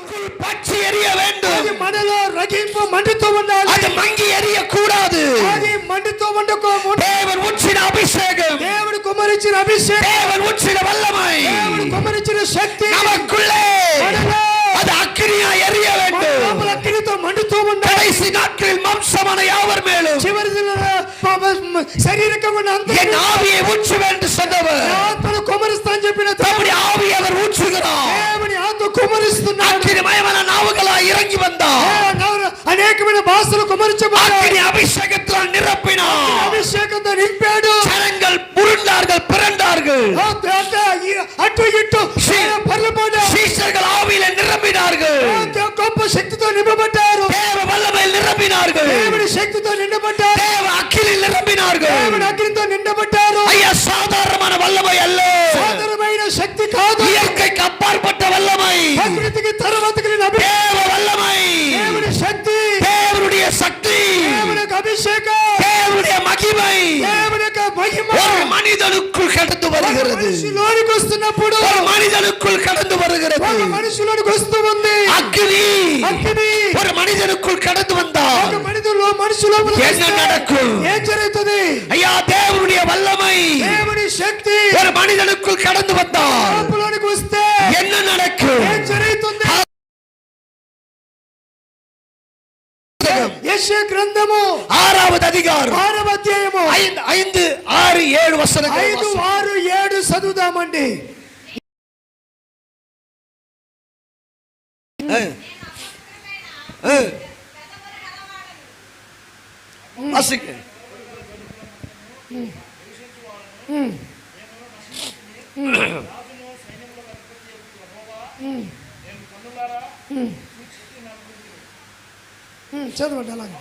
நமக்குள் பற்றி எரிய வேண்டும். అది మనలో రగింపు మండుతూ ఉండాలి. அது மங்கி எரிய கூடாது. అది మండుతూ ఉండకూడదు. தேவன் ஊற்றின அபிஷேகம், దేవుడు కుమ్మరించిన అభిషేకం, தேவன் ஊற்றின வல்லமை, దేవుడు కుమ్మరించిన శక్తి நமக்குள்ளே அது அக்கினியாய் எரிய வேண்டும். లోపల అగ్నితో మండుతూ ఉండాలి. கடைசி நாட்களில் மாம்சமான யாவர் மேலும் చివరి శరీరకమైన என் ஆவியை ஊற்றுவேன் என்று சொன்னவர் ఆత్మను కుమ్మరిస్తానని చెప్పిన தம்முடைய ஆவியை அவர் ஊற்றுகிறார். దేవుని ఆత్మ కుమ్మరిస్తున్నాడు. அக்கினிமயமான நாவுகளாய் இறங்கி வந்தார். అనేకమైన భాషలు కుమ్మరించబడ్డాయి. அக்கினி அபிஷேகத்தால் நிரப்பினார். అభిషేకంతో నింపాడు. ஜனங்கள் புரண்டார்கள், பிறண்டார்கள். అటు ఇటు పర్లపడ్డారు. சீஷர்கள் ஆவியிலே நிரம்பினார்கள். గొప్ప శక్తితో నింపబడ్డారు. தேவ வல்லமையில் நிரம்பினார்கள். దేవుని శక్తితో నిండబడ్డారు. தேவ அக்கினியில் நிரம்பினார்கள். దేవుని అగ్నితో నిండబడ్డారు. ஐயா, சாதாரணமான வல்லமை அல்ல, సాధారణమైన శక్తి కాదు. இயற்கைக்கு அப்பாற்பட்ட வல்லமை, ప్రకృతికి తర్వాత தேவ வல்லமை, దేవుని శక్తి, தேவனுடைய சக்தி, దేవుని అభిషేకం, தேவனுடைய மகிமை దేవుని మహిమ ஒரு மனிதனுக்குள் கடந்து வருகிறது. మనిషిలోనికి వస్తున్నప్పుడు ஒரு మనిதனுக்குள் கடந்து வருகிறது. ఒక మనిషిలోనికి వస్తూ ఉంది. அக்கினி అగ్ని ஒரு மனிதனுக்குள் கடந்து வந்தால் ఒక మనిషిలో என்ன நடக்கும்? ఏం జరుగుతుంది? ஐயா, தேவனுடைய வல்லமை దేవుని శక్తి ஒரு மனிதனுக்குள் கடந்து வந்தால் లోపలికి వస్తే என்ன நடக்கும்? ఏం జరుగుతుంది? యెషయా గ్రంథము 6வது அதிகாரம் 6వ అధ్యాయము 5, 6, 7 వచనాలు 5, 6, 7 చదువుదామండి. வாசிக்க. చదవండి అలాగే.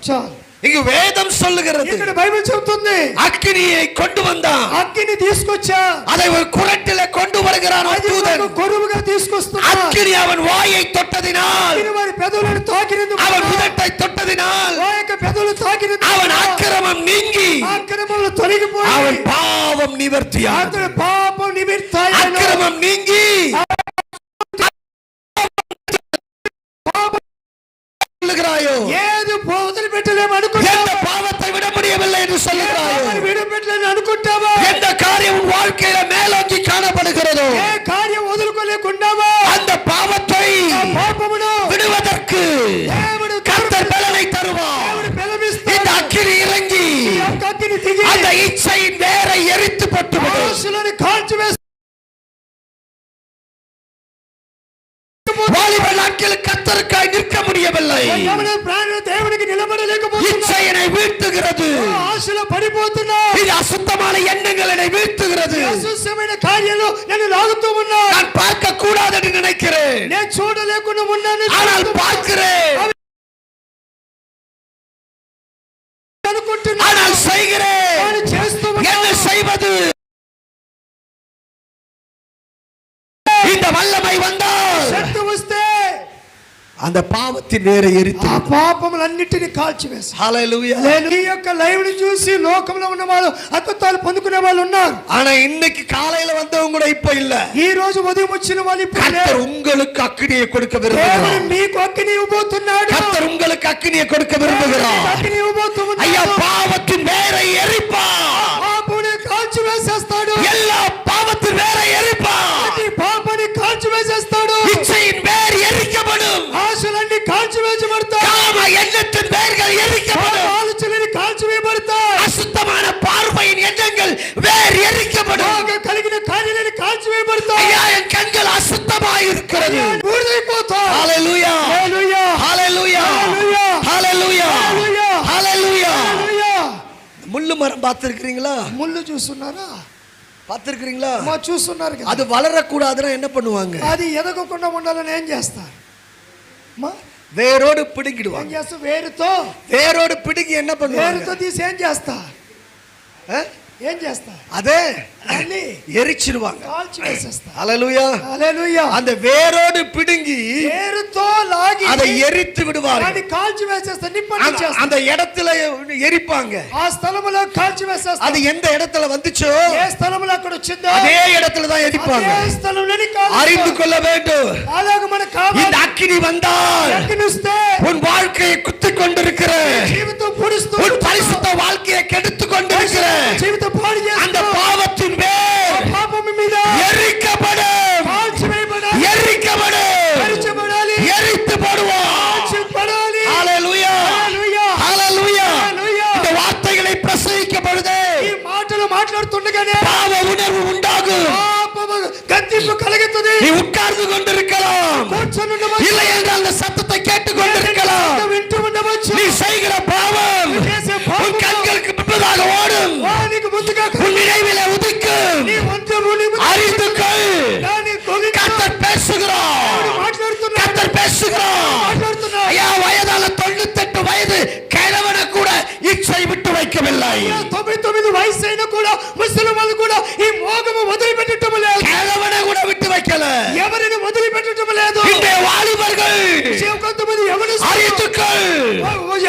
చాలు. இங்கு வேதம் சொல்லுகிறது, ఇక్కడ బైబిల్ చెబుతుంది, அக்கினியை கொண்டு வந்தான், అగ్ని తీసుకొచ్చా, அதை ஒரு குரட்டிலே கொண்டு வருகிறான் ஒரு தூதன். కొరువుగా తీసుకొస్తున్నాడు. அக்கினி அவன் வாயை தொட்டதினால், వారి పెదవులను తాకినందుకు, அவன் உதட்டை தொட்டதினால், ఆ యొక్క పెదవులు తాకినందుకు அவன் அக்கிரமம் நீங்கி, అక్రమములు తొలగిపోయి, அவன் பாவம் நிவர்த்தியானது. అతని పాపం నిమిత్తాయను. அக்கிரமம் நீங்கி சொல்லுகிறாயோ, ఏది వదిలిపెట్టలేము అనుకుంటావా? எந்த பாவத்தை விட முடியவில்லை என்று சொல்லுகிறாயோ, విడిపెట్టలేని అనుకుంటావా? எந்த காரியம் உன் வாழ்க்கையில மேலோங்கி காணப்படுகிறதோ, ఏ కార్యం వదులుకోలేకున్నావా? அந்த பாவத்தை పాపమును விடுவதற்கு దేవుడు கர்த்தர் பலனை தருவார். దేవుడు బలమిస్తాడు. இந்த அக்கினி இறங்கி ఈ యొక్క అగ్ని దిగి அந்த இச்சையின் வேரை எரித்து போட்டுவிடும். ఆశలను కాల్చివేసి வாலிப நாட்களில் கர்த்தருக்காய் நிற்க முடியவில்லை. ప్రాణులు దేవునికి నిలబడలేకపోతున్నారు. இச்சையினை வீழ்த்துகிறது. ఆశలో పడిపోతున్నా. இது அசுத்தமான எண்ணங்களை வீழ்த்துகிறது. అసహ్యమైన కార్యాలు నన్ను లాగుతూ ఉన్నాయి. நான் பார்க்க கூடாது என்று நினைக்கிறேன், నేను చూడలేకుండా ఉన్నాను, ஆனால் பார்க்கிறேன், అనుకుంటున్నా, ஆனால் செய்கிறேன். నేను చేస్తూ என்ன செய்வது? இந்த வல்லமை வந்தால் శక్తి వస్తే அந்த பாவத்தின் வேரை எரித்து ఆ పాపములన్నిటిని కాల్చివేసి. ஹalleluya. ఈ యొక్క లైవ్ ని చూసి లోకంలో ఉన్న వాళ్ళు అద్భుతాలు పొందుకునే వాళ్ళు ఉన్నారు. ஆனா இன்னைக்கு காலையில வந்தவங்க கூட இப்ப இல்ல. ఈ రోజు ఉదయం వచ్చిన వాళ్ళు ఇప్పుడు கர்த்தர் உங்களுக்கு அக்கினியை கொடுக்க விரும்புகிறார். మీకు అగ్ని ఇవ్వబోతున్నాడు. கர்த்தர் உங்களுக்கு அக்கினியை கொடுக்க விரும்புகிறார். అగ్ని ఇవ్వబోతున్నాడు. ஐயா, பாவத்தின் வேரை எரிப்பார். పాపముని కాల్చివేసేస్తాడు. எல்லா பாவத்தின் வேரை எரிப்பார். ప్రతి పాపాన్ని కాల్చివేసేస్తాడు. இச்சையின் வேர் எரிக்கப்படும். ఆశలన్నీ కాల్చివేయబడతాయి. காம எண்ணத்தின் வேர்கள் எரிக்கப்படும். ఆలోచనలు కాల్చివేయబడతాయి. அசுத்தமான பார்வையின் எண்ணங்கள் வேர் எரிக்கப்படும். కలిగిన కార్యాలను కాల్చివేయబడతాయి. ஐயா, என் கண்கள் அசுத்தமாய் இருக்கிறது. ఊడిపోతాయి. ஹalleluya, హల్లెలూయా, ஹalleluya, హల్లెలూయా, ஹalleluya, హల్లెలూయా, ஹalleluya. హల్లెలూయా. முள்ளு மரம் பார்த்திருக்கீங்களா? ముళ్ళు చూస్తున్నారా? பார்த்திருக்கீங்களா? చూస్తున్నారు కదా. அது வளரக்கூடாதுன்னா என்ன பண்ணுவாங்க? అది ఎదగకుండా ఉండాలని ఏం చేస్తారు? వేరోడు ఏం పిడిగిடுவாங்க. చేస్తారు? వేరుతో వేరోడు పిడిగి என்ன பண்ணுவாங்க? వేరుతో తీసి ఏం చేస్తారు? ఏం చేస్తా அதே అన్ని எரிச்சிடுவாங்க. కాల్చి వేసేస్తా. ஹalleluya. హల్లెలూయా. அந்த வேரோடு பிடுங்கி వేరుతో లాగి அதை எரித்து விடுவார்கள். అది కాల్చి వేసేస్తా, నిప్పంటిచేస్తా. அந்த இடத்துல எரிப்பாங்க. ఆ స్థలములో కాల్చి వేసేస్తా. அது எந்த இடத்துல வந்துச்சோ ఏ స్థలములో అక్కడ వచ్చిందో அதே இடத்துல தான் எரிப்பாங்க. అదే స్థలంలోని కాల్చి. அறிந்து கொள்ள வேண்டும். అలాగే మనకు కావాలి. இந்த அக்கினி வந்தால் అగ్నిస్తే உன் வாழ்க்கையை குத்திக் கொண்டிருக்கிற, జీవితం పొడుస్తూ உன் பரிசுத்த வாழ்க்கையை கெடுத்துக் கொண்டிருக்கிற జీవితం పాడు அந்த చేస్తూ பாவத்தின் மேல் పాపము మీద எரிக்கப்படும், కాల్చి వేయబడాలి. எரிக்கப்படும், కాల్చబడాలి. எரித்து போடுவோம். కాల్చబడాలి. ஹalleluya. హల్లెలూయా. ஹalleluya. హల్లెలూయా. இந்த வார்த்தைகளை பிரசங்கிக்கும் பொழுது ఈ మాటలు మాట్లాడుతుండగానే பாவ உணர்வு உண்டாகும். పాపము గద్దింపు కలుగుతుంది. நீ உட்கார்ந்து கொண்டிருக்கலாம், కూర్చొని ఉండవచ్చు. இல்லை என்றால் அந்த சத்தத்தை கேட்டுக் கொண்டிருக்கலாம். వింటూ ఉండవచ్చు. நீ செய்கிற பாவம் చేసే உன் పాపము கண்களுக்கு முன்பதாக ஓடும், నీకు ముందుగా உன் நினைவிலே உதிக்கும். నీ వంతము నీ ముందు அறிந்து கொள். దాని కొలిగా கர்த்தர் பேசுகிறார், మాట్లాడుతున్నా. கர்த்தர் பேசுகிறார். మాట్లాడుతున్నా. ஐயா, வயதான 98 வயது கிழவனை கூட இச்சை விட்டு வைக்கவில்லை. 99 వయసు అయినా కూడా ముసలివాళ్ళు కూడా ఈ మోగము వదిలిపెట్టడం లేదు. கிழவனை கூட விட்டு வைக்கல. ఎవరిని వదిలిపెట్టడం లేదు. இன்றைய வாலிபர்கள் కొంతమంది ఎవరు அறிந்து கொள்.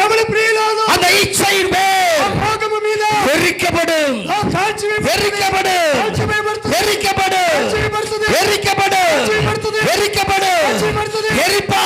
ఎవరి ప్రియులాలు அந்த இச்சையின் மேல் మోగము మీద வெறிக்கப்படும், కాల్చి வெறிக்கப்படும், వేయబడుతుంది. வெறிக்கப்படும், வெறிக்கப்படும், வெறிக்கப்படும், எரிப்பா.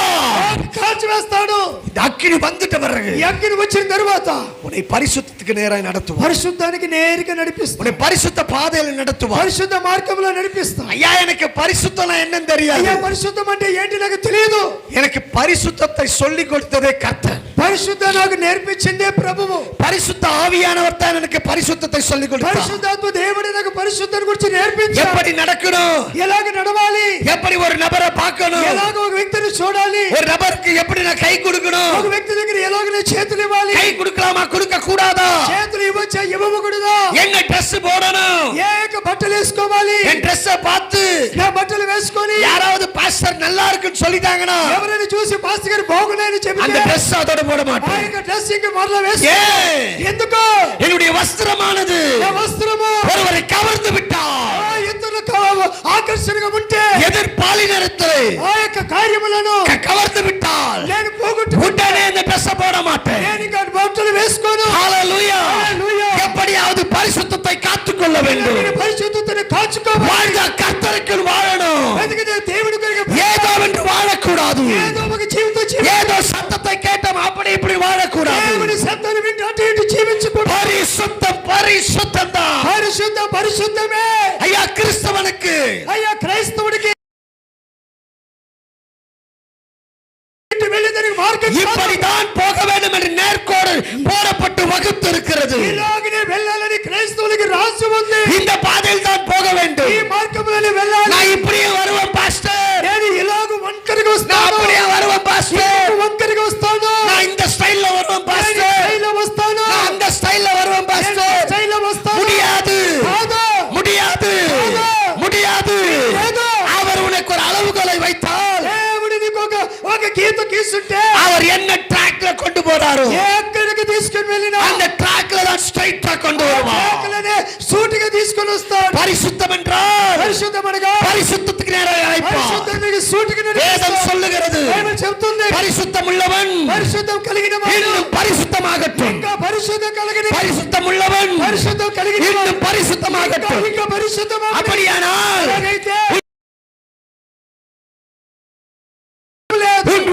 కాల్చి వేస్తాడు. அக்கினி வந்துட்ட பிறகு ఈ అగ్ని వచ్చిన తరువాత உன்னை பரிசுத்தத்துக்கு நேராக நடத்துவார். పరిశుద్ధానికి నేరుగా నడిపిస్తాడు. உன்னை பரிசுத்த பாதையில் நடத்துவார். పరిశుద్ధ మార్గంలో నడిపిస్తాడు. ஐயா, எனக்கு பரிசுத்தம் என்னன்னு தெரியாது. అయ్యా పరిశుద్ధం అంటే ఏంటి నాకు తెలియదు. எனக்கு பரிசுத்தத்தை சொல்லி கொடுத்ததே கர்த்தர். పరిశుద్ధ నాకు నేర్పించిందే ప్రభువు. பரிசுத்த ஆவியானவர் தான் எனக்கு பரிசுத்தத்தை சொல்லி கொடுத்தார். పరిశుద్ధాత్మ దేవుడు నాకు పరిశుద్ధం గురించి నేర్పించాడు. எப்படி நடக்கணும், ఎలాగ నడవాలి, எப்படி ஒரு நபரை பார்க்கணும், ఎలాగ ఒక వ్యక్తిని చూడాలి, ஒரு நபருக்கு எப்படி நான் கை கொடுக்கணும், ఒక వ్యక్తి దగ్గర ఎలాగ నేను చేతులు ఇవ్వాలి, கை கொடுக்கலாமா கொடுக்க கூடாதா, చేతులు ఇవ్వచ్చా ఇవ్వకూడదా, என்ன ட்ரெஸ் போடணும், ఏక బట్టలు వేసుకోవాలి, என் ட்ரெஸ்ஸை பார்த்து నా బట్టలు వేసుకొని யாராவது பாஸ்டர் நல்லா இருக்குன்னு சொல்லிட்டாங்கன்னா ఎవరైనా చూసి పాస్టర్ గారు బాగున్నాయని அந்த చెబితే ட்ரெஸ் அதோட போட ఆ மாட்டேன். యొక్క డ్రెస్ ఇంక మరలా వేసుకో. ஏன்? ఎందుకు? என்னுடைய வஸ்திரமானது నా వస్త్రము ஒருவரை கவர்ந்து விட்டால், ఇతరులకు ఆకర్షణగా ఉంటే எதிர்பாலினத்தை ఆ యొక్క కార్యములను கவர்ந்து விட்டால் నేను పోగొట్టు உடனே இந்த ட்ரெஸ் போட மாட்டேன். నేను ఇంకా బట్టలు వేసుకోను. ஹalleluya. హల్లెలూయా. எப்படியாவது பரிசுத்தத்தை காத்துக்கொள்ள வேண்டும். నేను పరిశుద్ధతను కాచుకోవాలి. வாழ்ந்த கர்த்தருக்கு வாழணும். ఎందుకంటే దేవుడి కొరకు ஏதோ என்று வாழக்கூடாது. ఏదో ఒక జీవితం ஏதோ சத்தத்தை கேட்டோம் அப்படி இப்படி வாழக்கூடாது. దేవుని శబ్దాన్ని వింటూ అటు ఇటు జీవించకూడదు. பரிசுத்தம் பரிசுத்தம் தான். పరిశుద్ధమే. ஐயா, கிறிஸ்தவனுக்கு, అయ్యా క్రైస్తవుడికి వెళ్ళేదానికి మార్గం இப்படித்தான் போக வேண்டும் என்று நேர்கோடு போடப்பட்டு வகுத்து இருக்கிறது. ఇలాగనే వెళ్ళాలని క్రైస్తవులకి రాసి ఉంది. இந்த பாதையில் தான் போக வேண்டும். ఈ మార్గంలోనే వెళ్ళాలి. நான் இப்படியே வருவேன் பாஸ்டர், నేను ఇలాగ వంకరగా நான் వస్తాను, அப்படியே வருவேன் பாஸ்டர், ఇలాగ వంకరగా వస్తాను, நான் இந்த ஸ்டைல்ல வருவேன் నేను பாஸ்டர், స్టైల్లో వస్తాను, நான் அந்த ஸ்டைல்ல வருவேன் నేను பாஸ்டர். స్టైల్లో వస్తాను. முடியாது, కాదు. முடியாது, முடியாது. లేదు. அவர் உனக்கு ஒரு அளவுகோலை வைத்தால், దేవుడు నీకు ఒక గీత గీస్తుంటే அவர் என்ன ட்ராக்ல கொண்டு போறாரோ ఎక్కడికి తీసుకుని వెళ్ళినా அந்த ட்ராக்ல தான் ஸ்ட்ரைட்டா கொண்டு வருவார். కేకలనే సూటిగా తీసుకొని వస్తాడు. பரிசுத்தம் என்றால் పరిశుద్ధమనగా பரிசுத்தத்துக்கு நேராக அழைப்பார். పరిశుద్ధానికి సూటిగా வேதம் నడిపిస్తాడు. சொல்லுகிறது, బైబిల్ చెప్తుంది பரிசுத்தம் உள்ளவன் పరిశుద్ధం కలిగిన వాడు இன்னும் பரிசுத்தமாகட்டும், ఇంకా పరిశుద్ధం కలిగిన பரிசுத்தம் உள்ளவன் పరిశుద్ధం కలిగిన వాడు இன்னும் பரிசுத்தமாகட்டும். ఇంకా పరిశుద్ధమాగని. அப்படியானால் అలాగైతే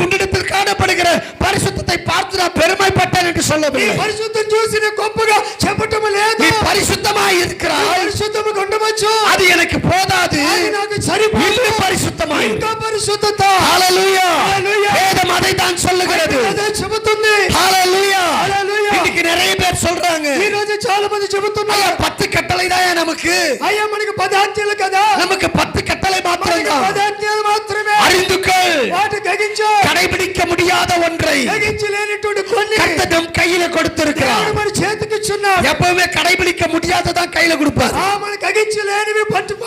உன்னிடத்தில் காணப்படுகிற பரிசுத்தத்தை பார்த்து நான் பெருமைப்பட்டேன் என்று ఈ சொல்லவில்லை. పరిశుద్ధం చూసి నేను గొప్పగా చెప్పటం లేదు. நீ பரிசுத்தமாய் இருக்கிறாய், పరిశుద్ధముగా ఉండవచ్చు. அது எனக்கு போதாது, అది నాకు సరిపోదు. இன்னும் பரிசுத்தமாய் ఇంకా పరిశుద్ధత. ஹalleluya. హల్లెలూయా. வேதம் அதை தான் சொல்லுகிறது. అదే చెబుతుంది. ஹalleluya. హల్లెలూయా. இன்னைக்கு நிறைய பேர் சொல்றாங்க, ఈ రోజు చాలా మంది చెబుతున్నారు, ஐயா 10 கட்டளை தான் நமக்கு, అయ్యా మనకి 10 ఆజ్ఞలు కదా, நமக்கு 10 கட்டளை மாத்திரம் మనకి தான். 10 ఆజ్ఞలు మాత్రమే. அறிந்துக்கள், వాటి గగించు. கடைபிடிக்க முடியாத ஒன்றை గగించలేనటువంటి కొన్ని கர்த்தர் நம் கையில கொடுத்திருக்கிறார். దేవుడు మన చేతికి ఇచ్చున్నాడు. ఉన్నాడు. எப்பவுமே கடைபிடிக்க முடியாததான் கையில கொடுப்பார். మనకు అగించలేనివి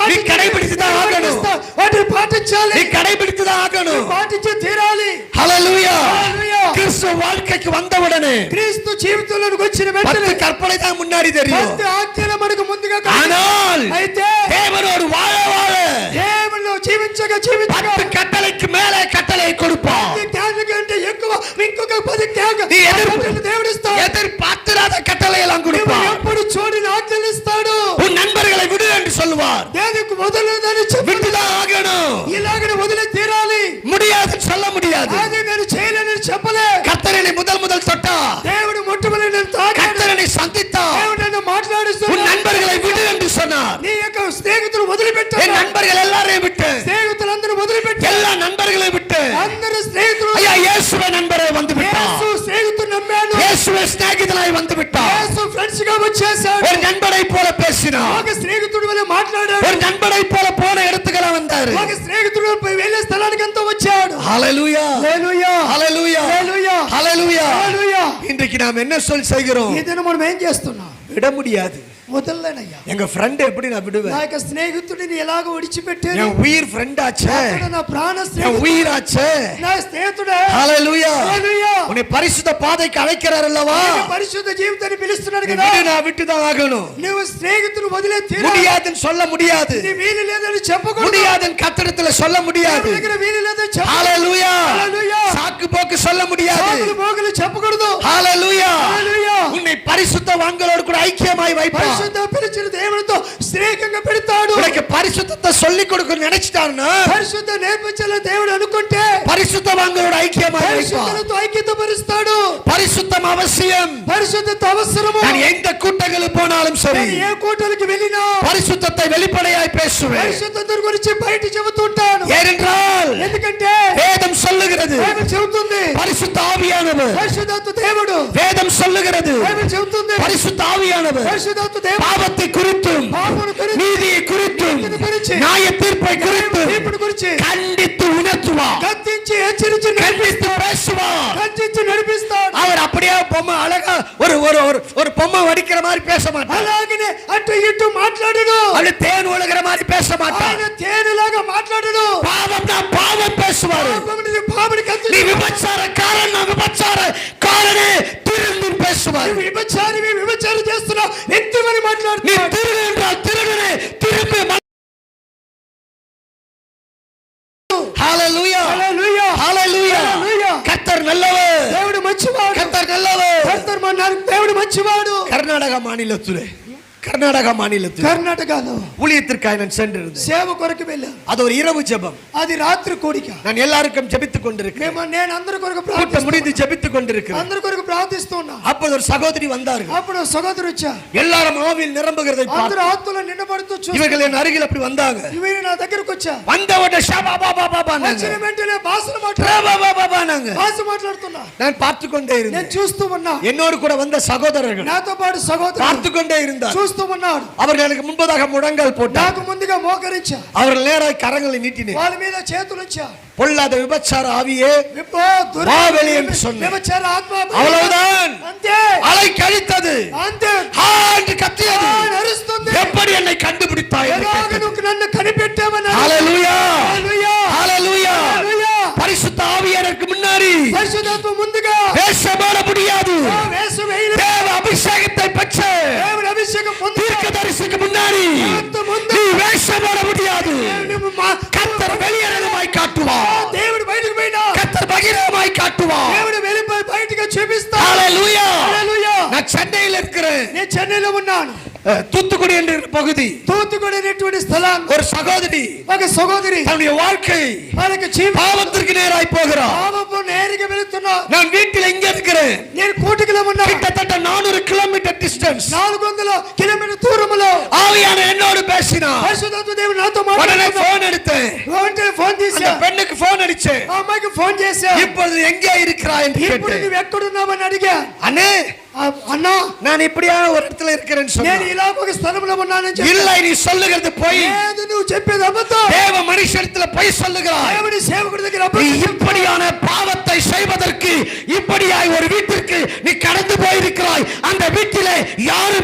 நீ கடைபிடித்துதான் ஆகணும். వాటిని పాటించాలి. நீ கடைபிடித்துதான் ஆகணும். పాటించి తీరాలి. ஹalleluya. హల్లెలూయా. கிறிஸ்து வாழ்க்கைக்கு வந்தவுடனே క్రీస్తు జీవితంలోకి వచ్చిన వెంటనే 10 கற்பனை தான் முன்னாடி தெரியும். 10 ఆజ్ఞలు మనకు ముందుగా ஆனால் అయితే தேவனோடு வாழ வாழ దేవునిలో జీవించగా 10 கட்டளைக்கு மேலே கட்டளை கொடுப்பார். 10 త్యాగం కంటే ఎక్కువ ఇంకొక 10 త్యాగం நீ దేవుడిస్తాడు. எதிர்பார்த்திராத கட்டளை எல்லாம் கொடுப்பார். ఎప్పుడు చూడని ఆజ్ఞలు ఇస్తాడు. உன் நண்பர்களை விடு என்று சொல்லுவார். దేనికి వదలదని விட்டுதான் ஆகணும். ఇలాగనే వదిలి తీరాలి. முடியாது சொல்ல முடியாது. అది నేను చేయలేనని చెప్పలే. கர்த்தரை முதல் தொட்டா. దేవుడు మొట్టమొదటి నేను తాకాడు. கர்த்தரை சந்தித்தா. దేవుడు నన్ను మాట్లాడిస్తున్నాడు. உன் நண்பர்களை விடு என்று சொன்னார். నీ యొక్క స్నేహితులు వదిలిపెట్టాడు. என் நண்பர்கள் எல்லாரையும் விட்டு. స్నేహితులందరూ వదిలిపెట్టాడు. எல்லா நண்பர்களையும் விட்டு. అందరూ స్నేహితులు ஐயா இயேசுவை நண்பரை வந்து விட்டார். యేసు స్నేహితుడు నమ్మాను. இயேசுவை ஸ்நேகிதனாய் வந்து விட்டார். యేసు ఫ్రెండ్స్ గా వచ్చేసాడు. ஒரு நண்பரை போல பேசினார். ఒక స్నేహితుడు వలె మాట్లాడాడు. ஒரு நண்பரை போல போன இடத்துக்கு வந்தார். ఒక స్నేహితుడు వెళ్ళే స్థలానికి అంతా వచ్చాడు. ஹalleluya. హల్లెలూయా. ஹalleluya. హల్లెలూయా. ஹalleluya. హల్లెలూయా. இன்றைக்கு நாம் என்ன செய்கிறோம்? ఈ దినం మనం ఏం చేస్తున్నాం? விட முடியாது. వదలలేనయ్యా. எங்க ఫ్రెండ్ எப்படி நான் விடுவேன்? నా యొక్క స్నేహితుడిని ఎలాగ విడిచిపెట్టాను? என் உயிர் ஃப்ரெண்ட் ஆச்சே. నా ప్రాణ என் స్నేహితుడు. உயிர் ஆச்சே. నా స్నేహితుడే. ஹalleluya. హల్లెలూయా. உன்னை பரிசுத்த பாதைக்கு அழைக்கிறார் அல்லவா? పరిశుద్ధ జీవితాన్ని పిలుస్తున్నాడు நீ కదా. விடு, நான் விட்டுதான் ஆகணும். నువ్వు స్నేహితుడు వదిలే తీరాలి. முடியாதுன்னு சொல்ல முடியாது. నీ వీలు లేదని చెప్పకూడదు. முடியாதுன்னு கர்த்தரிடத்துல சொல்ல முடியாது. నీ దగ్గర వీలు లేదని చెప్పకూడదు. ஹalleluya. హల్లెలూయా. சாக்கு போக்கு சொல்ல முடியாது. సాకులు పోగులు చెప్పకూడదు. ஹalleluya. హల్లెలూయా. உன்னை பரிசுத்தவான்களோடு கூட ஐக்கியமாய் வைப்பார். పరిశుద్ధ పిలిచిన దేవునితో స్నేహంగా పెడతాడు. உனக்கு பரிசுத்தத்தை சொல்லி கொடுக்க நினைச்சிட்டாருன்னா పరిశుద్ధ నేర్పించాలని దేవుడు అనుకుంటే பரிசுத்தவான்களோட ஐக்கியமாய் வைப்பார். పరిశుద్ధులతో ఐక్యత పరుస్తాడు. பரிசுத்தம் அவசியம். పరిశుద్ధత అవసరము. நான் எந்த கூட்டங்களுக்கு போனாலும் சரி నేను ఏ కూటమికి వెళ్ళినా பரிசுத்தத்தை வெளிப்படையாய் பேசுவேன். పరిశుద్ధత గురించి బయట చెబుతుంటాను. ஏனென்றால் ఎందుకంటే வேதம் சொல்லுகிறது, బైబిల్ చెబుతుంది பரிசுத்த ஆவியானவர். పరిశుద్ధత దేవుడు. வேதம் சொல்லுகிறது, బైబిల్ చెబుతుంది பரிசுத்த ஆவியானவர் పరిశుద్ధత దేవుడు. பாவத்தை குறித்தும் పాపను గురించి, நீதியை குறித்தும் నీతిని గురించి, நியாய தீர்ப்பை குறித்தும் తీర్పును గురించి கண்டித்து உணர்த்துவார். గద్దించి హెచ్చరించి கண்டித்து பேசுவார். గద్దించి నడిపిస్తాడు. அவர் அப்படியே பொம்மை அழகா ஒரு ஒரு ஒரு- ஒரு பொம்மை வடிக்கிற மாதிரி பேச மாட்டார். అలాగనే అటు ఇటు మాట్లాడడు. அப்படி தேன் ஒழுகிற மாதிரி பேச மாட்டார். ఆయన తేనెలాగా మాట్లాడడు. பாவம்னா பாவம் பேசுவாரு. పాపముని పాపని நீ గద్దించి விபச்சாரக்காரன், நான் விபச்சாரக்காரனே திரும்பி பேசுவார். విభచారివి విభచారం చేస్తున్నావు ఎంతమని நீ మాట్లాడుతున్నావు. திருடு என்றால் திருடனே திரும்பி ஹalleluya. హల్లెలూయా. ஹalleluya. హల్లెలూయా. கர்த்தர் நல்லவர். దేవుడు మంచివాడు. கர்த்தர் நல்லவர். కర్తర్ మన్నాడు దేవుడు మంచివాడు. கர்நாடக மாநிலத்தில் కర్ణాటకలో ஊழியத்திற்காக நான் சென்றிருந்தேன். సేవ కొరకు వెళ్ళాను. அது ஒரு இரவு ஜெபம். అది రాత్రి కోడిక. நான் எல்லாருக்கும் ஜெபித்துக் கொண்டிருக்கிறேன். నేను అందరి కొరకు கூட்டம் முடிந்து ஜெபித்துக் கொண்டிருக்கிறேன். అందరి కొరకు ప్రార్థిస్తున్నా. அப்போது ஒரு சகோதரி வந்தார்கள். అప్పుడు సహోదరు వచ్చా. எல்லாரும் ஆவியில் நிரம்புகிறதை అందరూ பார்த்து ఆత్మలో నిండబడుతూ இவர்கள் என் அருகில் அப்படி வந்தாங்க. ఇవి నా దగ్గరకు వచ్చా. வந்த உடனே ஷபா பாபா பாபா వచ్చిన వెంటనే భాషలు భాష మాట్లాడుతున్నా. நான் பார்த்து கொண்டே నేను இருந்தேன். చూస్తూ ఉన్నా. என்னோடு கூட வந்த சகோதரர்கள் నాతో పాటు సహోదరుడు பார்த்து கொண்டே இருந்தார். చూస్తూ ఉన్నాడు. அவர்கள் எனக்கு முன்பதாக முழங்கால் போட்டார். నాకు ముందుగా మోకరించా. அவர்கள் நேராக கரங்களை நீட்டினேன். వాళ్ళ మీద చేతులు ఉంచా. பொல்லாத விபச்சார ஆவியே విభో வா வெளியே என்று சொன்னேன். వ్యభిచార ఆత్మ அவ்வளவுதான். అంతే அலை கழித்தது. అంతే. ஹா என்று கத்தியது. నరుస్తుంది. எப்படி என்னை కண்டுபிடித்தாய் என்று ఎలాగ கேட்டது. నువ్వు నన్ను కనిపెట్టావని. ஹalleluya. హల్లెలూయా. ஹalleluya. హల్లెలూయా. பரிசுத்த ஆவியானவருக்கு முன்னாடி పరిశుద్ధాత్మ ముందుగా வேஷமாட முடியாது. వేషం వేయలేదు. தேவ அபிஷேகத்தை பெற்ற దేవుని అభిషేకం పొందుగా தீர்க்கதரிசிக்கு முன்னாடி అంత ముందు நீ வேஷமாட முடியாது. నువ్వు మా- கர்த்தர் வெளியரங்கமாய் காட்டுவார். దేవుడు బయటకు పోయినా கர்த்தர் பகிரங்கமாய் காட்டுவார். దేవుడు వెళ్ళిపోయి బయటకు చూపిస్తా. ஹalleluya. హల్లెలూయా. நான் சென்னையில் இருக்கிறேன். నేను చెన్నైలో ఉన్నాను. தூத்துக்குடி என்ற பகுதி. తూతుకుడి అనేటువంటి స్థలం. ஒரு சகோதரி ఒక సహోదరి தன்னுடைய வாழ்க்கை వాళ్ళకి జీవితం பாவத்திற்கு நேராய் போகிறார். పాపపు నేరుగా వెళుతున్నా. நான் வீட்டில் எங்க இருக்கிறேன்? నేను కూటికలో ఉన్నా. கிட்டத்தட்ட 400 கிலோமீட்டர் டிஸ்டன்ஸ். 400 కిలోమీటర్ దూరములో ஆவியான என்னோடு பேசினார். పరిశుద్ధాత్మ దేవుడు నాతో உடனே మాట్లాడాడు. போன் எடுத்தேன். వెంటనే ఫోన్ அந்த చేశా. பெண்ணுக்கு போன் அடிச்சேன். ఆ అమ్మాయికి ఫోన్ చేశా. இப்பொழுது எங்கே இருக்கிறாய் என்று ఇప్పుడు கேட்டேன். నువ్వు ఎక్కడున్నావని అడిగా. அண்ணே, అన్నా நான் இப்படியா ஒரு இடத்துல இருக்கிறேன்னு నేను சொன்னேன். ఇలా ఒక స్థలంలో ఉన్నానని చెప్పి. இல்லை, நீ சொல்லுகிறது பொய். లేదు నువ్వు చెప్పేది అబద్ధం. தேவ மனுஷனிடத்துல பொய் சொல்லுகிறாய். దేవుడి సేవకుడి దగ్గర நீ అబద్ధం. இப்படியான பாவத்தை செய்வதற்கு இப்படியாய் ஒரு வீட்டிற்கு நீ கடந்து போயிருக்கிறாய். அந்த வீட்டிலே யாரும்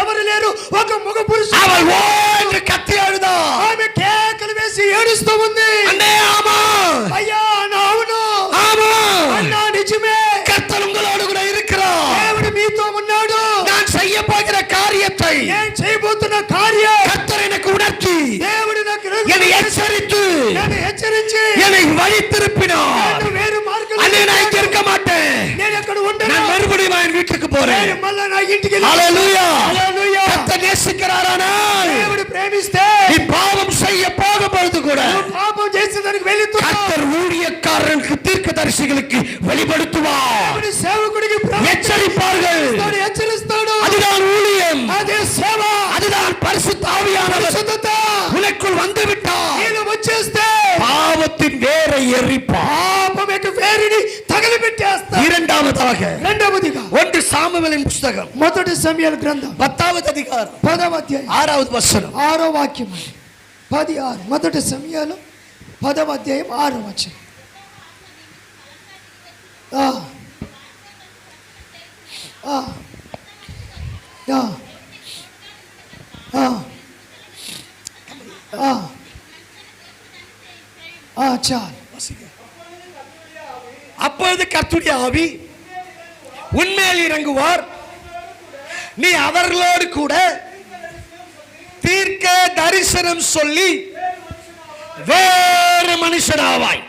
ఎవరు లేరు, ఒక మగ పురుషుడు. அவள் ஓ என்று கத்தி அழுதா. ఆమె కేకలు వేసి ఏడుస్తూ ఉంది. அண்ணே ஆமா, అయ్యా నా అవును, ஆமா, అన్నా నిజమే, கர்த்தர் உங்களோடு கூட இருக்கிறார். దేవుడు మీతో ఉన్నాడు. நான் செய்ய போகிற காரியத்தை నేను చేయబోతున్న కార్యం கர்த்தர் எனக்கு உணர்த்தி దేవుడు నాకు என்னை எச்சரித்து నన్ను హెచ్చరించి என்னை வழி திருப்பினார். నన్ను వేరు మార్గంలో அண்ணே நான் இங்க இருக்க மாட்டேன், నేను ఎక్కడ ఉండను. நான் மறுபடியும் என் வீட்டுக்கு போறேன். నేను మళ్ళా నా ఇంటికి ஹalleluya. హల్లెలూయా. கர்த்தர் நேசிக்கிறாரானால் దేవుడు ప్రేమిస్తే நீ பாவம் செய்ய போகும்போது கூட నువ్వు పాపం చేసేదానికి వెళుతున్నావు. கர்த்தர் ஊழியக்காரர்களுக்கு தீர்க்கதரிசிகளுக்கு வெளிப்படுத்துவார், దేవుడు సేవకుడికి எச்சரிப்பார்கள். హెచ్చరిస్తాడు. அதுதான் ஊழியம், అదే సేవ, அதுதான் பரிசுத்த ஆவியானவர் పరిశుద్ధత. உனக்குள் வந்து விட்டார். నేను వచ్చేస్తే பாவத்தின் வேரை எரிப்பார். పాపం యొక్క వేరిని తగలబెట్టేస్తా. இரண்டாவதாக రెండవదిగా 1 சாமுவேலின் புத்தகம் మొదటి సమయాల గ్రంథం 10வது அதிகாரம் 10వ అధ్యాయం 6வது வசனம். 6వ వాక్యం. 10:6 మొదటి సమయాలు 10వ అధ్యాయం 6వ వచనం. ఆ ఆ ఆ ఆ ఆ ఆ చాలు. அப்பொழுது கர்த்தருடைய ஆவி உன்மேல் இறங்குவார், நீ அவர்களோடு கூட தீர்க்க தரிசனம் சொல்லி வேறு மனுஷனாவாய்.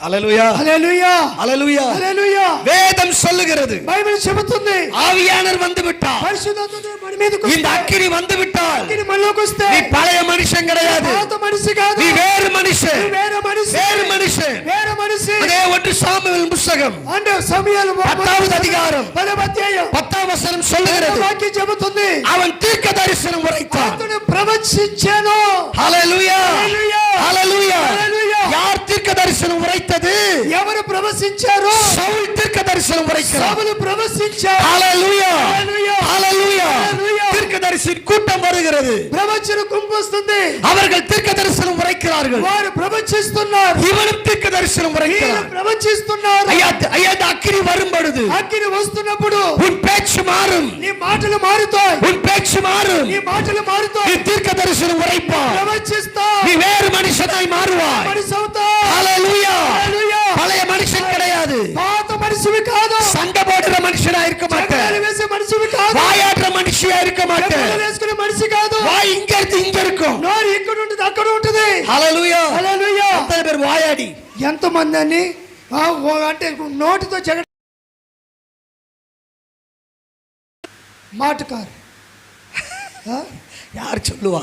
அல்லேலூயா, హల్లెలూయా, அல்லேலூயா. హల్లెలూయా. வேதம் சொல்லுகிறது బైబిల్ చెబుతుంది ஆவியானவர் வந்து விட்டார், పరిశుద్ధాత్మ మన మీదకు இந்த అగ్ని வந்து விட்டால் అగ్ని మనలోకి వస్తే நீ பழைய மனுஷன் கிடையாது, పాత మనిషి కాదు, நீ வேறு మనిషి, నువ్వు వేరే మనిషి, வேறு மனுஷன். వేరే మనిషి. அதே 1 சாமுவேல் புத்தகம் అంటే సమయాలు 10வது அதிகாரம் 10వ అధ్యాయం 10వ వచనం சொல்லுகிறது వాక్యం చెబుతుంది அவன் தீர்க்க தரிசனம் உரைத்தான். అతడు ప్రవచించాను. ஹalleluya, హల్లెలూయా, ஹalleluya. హల్లెలూయా. யார் தீர்க்க தரிசனம் உரைத்தது? ఎవరు ప్రవచించారు? சவுல் தீர்க்க தரிசனம் உரைக்கிறார். సౌలు ప్రవచించారు. ஹalleluya, హల్లెలూయా, ஹalleluya. హల్లెలూయా. தீர்க்கதரிசி கூட்டம் வருகிறது, ప్రవచన గుంపు వస్తుంది. அவர்கள் தீர்க்க தரிசனம் உரைக்கிறார்கள். వారు ప్రవచిస్తున్నారు, இவனும் தீர்க்க தரிசனம் వీరు உரைக்கிறார். ప్రవచిస్తున్నారు. ஐயா ஐயா, இந்த அக்கினி வரும் பொழுது అగ్ని వస్తున్నప్పుడు உன் பேச்சு மாறும், నీ మాటలు మారుతాయి, உன் பேச்சு மாறும். నీ మాటలు நீ మారుతాయి, தீர்க்க தரிசனம் உரைப்பார், ప్రవచిస్తా, நீ வேறு மனுஷனாய் மாறுவாய். మనిషి అవుతావు. ஹalleluya. హల్లెలూయా. பழைய மனுஷன் கிடையாது, పాత మనిషివి కాదు, சண்டை போடுற மனுஷனா இருக்க மாட்டேன், జగడాలు వేసే మనిషివి కాదు, வாயாடுற மனுஷியா இருக்க மாட்டேன். జగడాలు వేసుకునే మనిషి కాదు. வாய் இங்க இருந்து இங்க இருக்கும். నోరు ఇక్కడ ఉంటుంది అక్కడ ఉంటుంది. ஹalleluya. హల్లెలూయా. எத்தனை பேர் வாயாடி? ఎంతమంది అని అంటే నోటితో జగ మాటకారు யார் சொல்லுவா?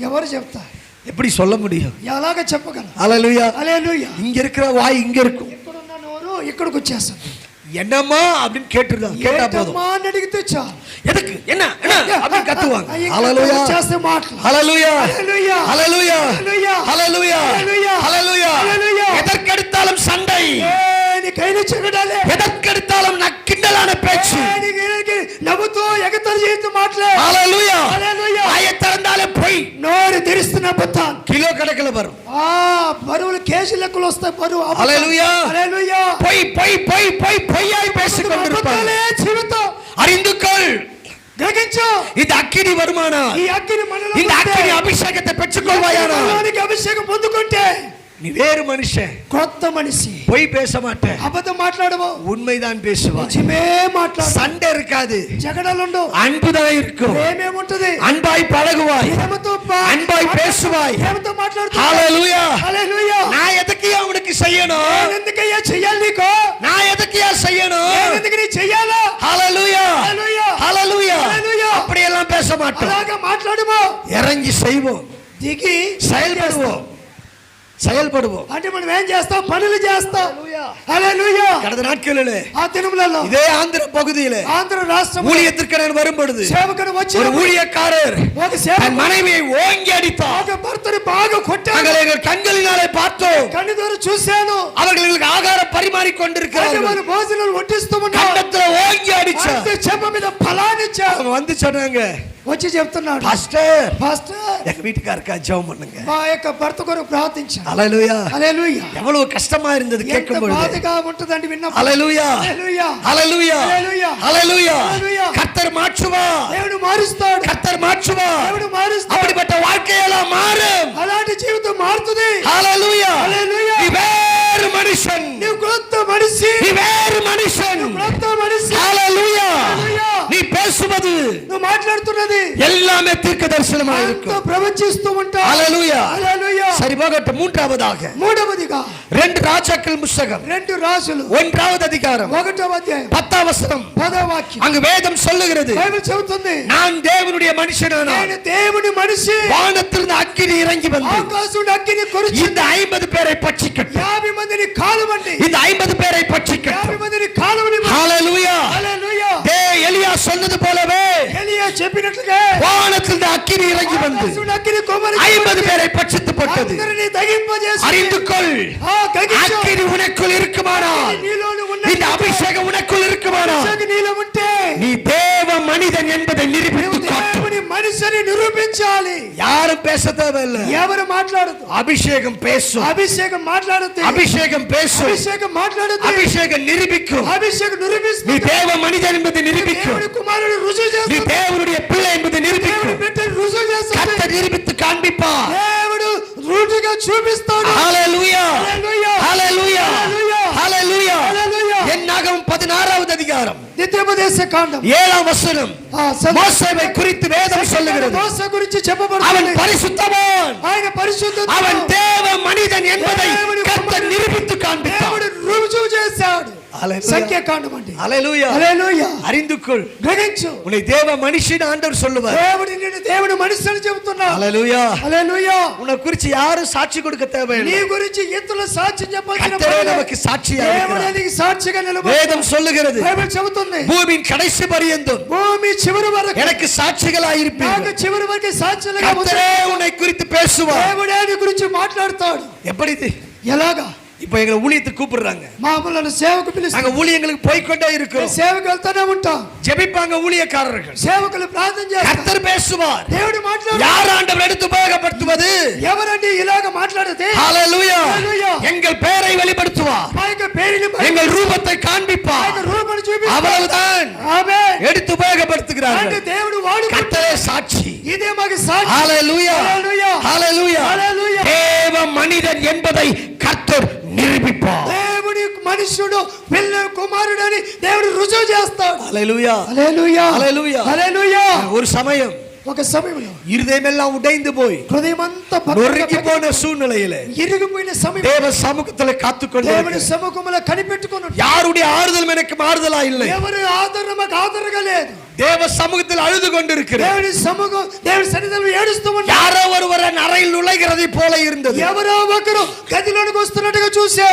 ఎవరు చెప్తారు? எப்படி சொல்ல முடியும்? ఎలాగ చెప్పగలరు? ஹalleluya. హల్లెలూయా. இங்க இருக்கிற வாய் இங்க இருக்கும். ఇక్కడున్న నోరు ఇక్కడికి వచ్చేస్తుంది. என்னம்மா அப்படின்னு கேட்டுருந்தா கேட்டா போதும். ఏంటమ్మా అని అడిగితే చాలు. எதுக்கு என்ன என்ன அப்படி கத்துவாங்க. ఇక్కడ ஹalleluya, వచ్చేస్తే మాటలు. ஹalleluya, హల్లెలూయా, ஹalleluya, హల్లెలూయా, ஹalleluya, హల్లెలూయా, ஹalleluya. హల్లెలూయా. எதற்கெடுத்தாலும் சண்டை, దేనికైనా చెగడాలే, எதற்கெடுத்தாலும் கிண்டலான பேச்சு. దేనికి నవ్వుతూ ఎగతాళి చేస్తూ మాటలే. ஹalleluya. హల్లెలూయా. வாயை திறந்தாலே பொய். నోరు తెరిస్తున్న అబద్ధాలు. கிலோ கணக்குல வரும். బరువులు కేజీ లెక్కలు వస్తాయి. బరువు అబద్ధాలు. హల్లెలూయా. హల్లెలూయా. பொய் பொய் பொய் பொய் பொய்யாய் பேசிக் கொண்டிருப்பாங்க. అబద్ధాలే జీవితం. அறிந்துக்கொள், గ్రహించు. இந்த అగ్ని வருமானா, ఈ అగ్ని మనలో இந்த ఉంటే, అగ్ని అభిషేకத்தை పెట్టుకోవాయానా, మనలోనికి అభిషేకం పొందుకుంటే நீ வேறு மனுஷன், కొత్త మనిషి. பொய் பேச மாட்டே, అబద్ధం మాట్లాడవు, உண்மைதான் பேசுவா. నిజమే మాట్లాడు. சண்டை இருக்காது, జగడాలుండు, அன்புதான் இருக்கும். ప్రేమేముంటది, அன்பாய் பழகுவாய், ప్రేమతో அன்பாய் பேசுவாய். ప్రేమతో మాట్లాడుతావు. ஹalleluya. హల్లెలూయా. நான் எதுக்கு அவனுக்கு செய்யணும், నేను ఎందుకయ్యా చెయ్యాలి నీకు, நான் எதுக்கு செய்யணும். నేను ఎందుకు నీ చెయ్యాలా. ஹalleluya, హల్లెలూయా, ஹalleluya. హల్లెలూయా. அப்படி எல்லாம் பேச மாட்டோம், అలాగా మాట్లాడుమో, இறங்கி செய்வோம், దిగి செயல்படுவோம், செயல்படுவோம். అంటే మనం ఏం చేస్తాం? పనులు చేస్తాం. హల్లెలూయా. கடந்த நாட்களிலே ఆ దినములలో இதே ஆந்திர பகுதியிலே ఆంధ్ర రాష్ట్రం ஊழியத்திற்கு நான் வரும்பொழுது సేవకుడు వచ్చి ஒரு ஊழியக்காரர் ఒక సేవకుడు தன் மனைவியை ஓங்கி அடித்தார். ఒక భర్తని బాగా కొట్టాడు. நாங்கள் எங்கள் கண்களினாலே பார்த்தோம். కన్ను ద్వారా చూశాను. அவர்கள் எங்களுக்கு ஆகாரம் பரிமாறி అంటే கொண்டிருக்கிறார்கள். వారు భోజనాలు వడ్డిస్తూ ఉన్నారు. கண்டத்துல ஓங்கி அடிச்சார். అంతే చెంప మీద ఫలాన్ని ఇచ్చారు. அவங்க வந்து சொன்னாங்க, వచ్చి చెప్తున్నాడు, பாஸ்டர் పాస్టర్ எங்க வீட்டுக்காரருக்கா ஜெபம் பண்ணுங்க. మా యొక్క భర్త కొరకు ప్రార్థించాను. ஹalleluya. హల్లెలూయా. எவ்வளவு கஷ்டமா இருந்தது ఎంత கேட்கும் பொழுது. బాధగా ఉంటదండి విన్నప్పుడు. ஹalleluya. హల్లెలూయా. ஹalleluya. హల్లెలూయా. ஹalleluya. ஹalleluயா. கர்த்தர் மாற்றுவார். దేవుడు మారుస్తాడు. கர்த்தர் மாற்றுவார். దేవుడు మారుస్తాడు. அப்படிப்பட்ட வாழ்க்கையெல்லாம் மாறும். అలాంటి జీవితం మారుతుంది. ஹalleluya. హల్లెలూయా. நீ வேறு மனுஷன். నీవు కొత్త మనిషి. நீ வேறு மனுஷன். కొత్త మనిషి. ஹalleluya. హల్లెలూయా. நீ பேசுவது నువ్వు మాట్లాడుతున్నది எல்லாமே தீர்க்க தரிசனமா అంత இருக்கும். ప్రవచిస్తూ ఉంటావు. ஹalleluya. హల్లెలూయా. சரி போகட்டும். மூன்றாவதாக మూడవదిగా 2 ராஜாக்கள் புத்தகம் 2 రాజులు 1வது அதிகாரம் 1వ అధ్యాయం 10వ வசனம். 10వ వాక్యం. அங்கு வேதம் சொல்லுகிறது, బైబిల్ చెబుతుంది, நான் தேவனுடைய மனுஷனானான். నేను దేవుని మనిషి. வானத்திலிருந்து அக்கினி இறங்கி வந்து ఆకాశం అగ్ని కొరిచి இந்த 50 பேரை பட்சிக்கட்டும். 50 మందిని కాలువండి. இந்த 50 பேரை பட்சிக்கட்டும். 50 మందిని కాలువని. ஹalleluya. హల్లెలూయా. எலியா சொன்னது போலவே ఎలియా చెప్పినట్లుగా வானத்திலிருந்து அக்கினி இறங்கி வந்து ఆకాశం అగ్ని కొమ్మరి 50 பேரை பட்சித்து போட்டது. అందరిని దహింపజేసి அறிந்து கொள், గగిచు. அக்கினி உனக்குள் இருக்குமானால், నీలోని ఉన్న இந்த அபிஷேகம் உனக்குள் இருக்குமானால், అభిషేకం నీలో ఉంటే நீ தேவ மனிதன் என்பதை நிரூபித்து காட்டு. దేవుని మనిషిని నిరూపించాలి. யாரும் பேச தேவையில்லை. ఎవరు మాట్లాడదు. அபிஷேகம் பேசும். అభిషేకం మాట్లాడుతుంది. அபிஷேகம் பேசும். అభిషేకం మాట్లాడుతుంది. அபிஷேகம் நிரூபிக்கும். అభిషేకం நீ నిరూపిస్తుంది. தேவ மனிதன் என்பதை நிரூபிக்கும். దేవుని కుమారుడు రుజువు நீ చేస్తుంది. தேவனுடைய பிள்ளை என்பதை நிரூபிக்கும். దేవుని బిడ్డను రుజువు చేస్తుంది. கர்த்தர் நிரூபித்து காண்பிப்பார். దేవుడు రుజువుగా చూపిస్తాడు. ஹalleluya. హల్లెలూయా. ஹalleluya. హల్లెలూయా. ஹalleluya. హల్లెలూయా. என்னாகும் 16வது அதிகாரம் ద్వితీయోపదేశ కాండం 7వ வசனம். மோசேவை குறித்து வேதம் சொல்லுகிறது, మోసే గురించి அவன் చెప్పబడుతుంది. பரிசுத்தவான், ఆయన పరిశుద్ధుడు. அவன் தேவ மனிதன் என்பதை கர்த்தர் நிரூபித்து காண்பித்தார். దేవుడు రుజువు చేశాడు. ஹalleluya. సంఖ్యాకాండం అండి. ஹalleluya. హల్లెలూయా. அறிந்து கொள், గ్రహించు. உன்னை தேவ மனுஷன் ஆண்டவர் சொல்லுவார். దేవుడు నిన్ను దేవుని మనిషిని చెబుతున్నాడు. ஹalleluya. హల్లెలూయా. உன்னை குறித்து யாரும் சாட்சி கொடுக்க నీ தேவையில்லை. గురించి ఇతరుల సాక్ష్యం చెప్పాల్సిన கர்த்தரே పని లేదు. நமக்கு சாட்சியா దేవుడే இருக்கிறார். నీకు సాక్షిగా నిలబడి. வேதம் சொல்லுகிறது, బైబిల్ చెబుతుంది, பூமியின் கடைசி பரியந்தம் భూమి చివరి వరకు எனக்கு సాక్షిகளா నాకు இருப்பீர்கள். చివరి వరకు సాక్షులుగా கர்த்தரே உன்னை குறித்து பேசுவார். దేవుడే నీ గురించి మాట్లాడతాడు. எப்படி இது? ఎలాగా? இப்ப எங்களை ஊழியத்துக்கு கூப்பிடுறாங்க. మామూలు సేవకు పిలుస్తారు. நாங்க ஊழியங்களுக்கு போய்க்கொண்டே இருக்கிறோம். సేవకు వెళ్తానే ఉంటాం. ஜெபிப்பாங்க ஊழியக்காரர்கள். సేవకులు ప్రార్థన చేస్తారు. கர்த்தர் பேசுவார். దేవుడు మాట్లాడు. யார் ஆண்டவர் எடுத்து உபயோகப்படுத்துவது? ఎవరండి ఇలాగ మాట్లాడితే? ஹalleluya. హల్లెలూయా. எங்கள் பெயரை வெளிப்படுத்துவார். మా యొక్క పేరుని எங்கள் ரூபத்தை காண்பிப்பார். రూపను చూపిస్తాడు. அவ்வளவுதான். ఆమేన్. எடுத்து అంటే உபயோகப்படுத்துகிறார்கள். దేవుడు వాడు கர்த்தரே சாட்சி. ఇదే మాకు సాక్షి. ஹalleluya. హల్లెలూయా. ஹalleluya. హల్లెలూయా. தேவ மனிதன் என்பதை கர்த்தர் நிரூபிப்பார். దేవుడి మనుషుడు పిల్ల కుమారుడు అని దేవుడు రుజువు చేస్తాడు. ஹalleluya. హల్లెలూయా. హల్లెలూయా. హల్లెలూయా. ஒரு சமயம் ఒక సమయంలో இருதயமெல்லாம் உடைந்து போய் హృదయమంతా நொறுங்கி போன சூழ்நிலையில ఇరిగిపోయిన సమయం தேவ சமூகத்துல కాத்துக்கொண்டு దేవుని సముఖములో కనిపెట్టుకున్నాడు. யாருடைய ஆறுதல் எனக்கு மாறுதலா இல்லை. ఎవరి ఆదరణ మాకు ఆదరణగా లేదు. தேவ சமூகத்தில் அழுது கொண்டிருக்கிறேன். దేవుని సముఖం దేవుని సన్నిధిలో ఏడుస్తూ ఉన్నాడు. யாரோ ஒருவர் அறையில் நுழைகிறதை போல இருந்தது. ఎవరో ఒకరు గదిలోనికి వస్తున్నట్టుగా చూసా.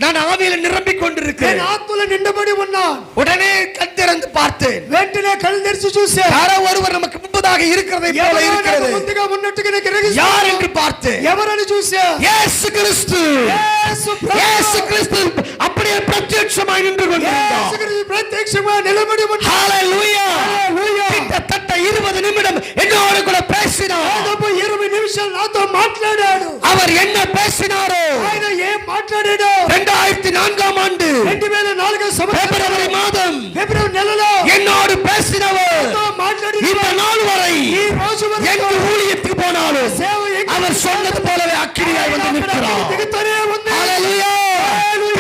நான் ஆவியில நிரம்பிக் నేను கொண்டிருக்கிறேன். ఆత్మలో నిండబడి ఉన్నాను. உடனே கண் திறந்து பார்த்தேன். వెంటనే కళ్ళు తెరిచి చూసా. யாரோ ஒருவர் நமக்கு முன்பதாக இருக்கிறதை போல ఎవరో నాకు இருக்கிறது. ముందుగా ఉన్నట్టుగా నాకు గ్రహిస్తున్నాను. யார் என்று பார்த்தேன். ఎవరని చూసా? இயேசு கிறிஸ்து. యేసు ప్రభు. இயேசு கிறிஸ்து அப்படியே பிரத்யட்சமாய் நின்று கொண்டிருந்தார். యేసు క్రీస్తు ప్రత్యక్షంగా నిలబడి ఉన్నాడు. ஹalleluya. హల్లెలూయా. கிட்டத்தட்ட 20 நிமிடம் என்னோடு கூட பேசினார். దాదాపు 20 నిమిషాలు నాతో మాట్లాడాడు. அவர் என்ன பேசினாரோ ఆయన ఏం మాట్లాడాడో 2004ஆம் ஆண்டு 2004 సంవత్సరం பிப்ரவரி மாதம் ఫిబ్రవరి నెలలో என்னோடு பேசினவர் నాతో మాట్లాడి இந்த நாள் வரை ఈ రోజు వరకు எங்கு ஊழியத்துக்கு போனாலும் సేవ அவர் சொன்னது போலவே அக்கினியாய் வந்து நிற்கிறார். దిగుతూనే ఉంది. ஹalleluya.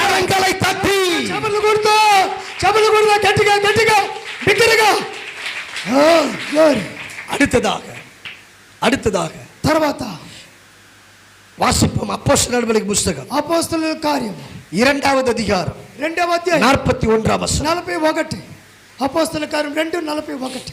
கரங்களை தட்டி చపలు కొడుతూ గట్టిగా గట్టిగా బిగ్గరగా. அடுத்ததாக తర్వాత வாசிப்போம். அப்போஸ்தலர் நடவடிக்கை புத்தகம் అపోస్తలుల కార్యం 2வது அதிகாரம் 2వ అధ్యాయం 41ஆம் வசனம். 41. అపోస్తలుల కార్యం 2:41.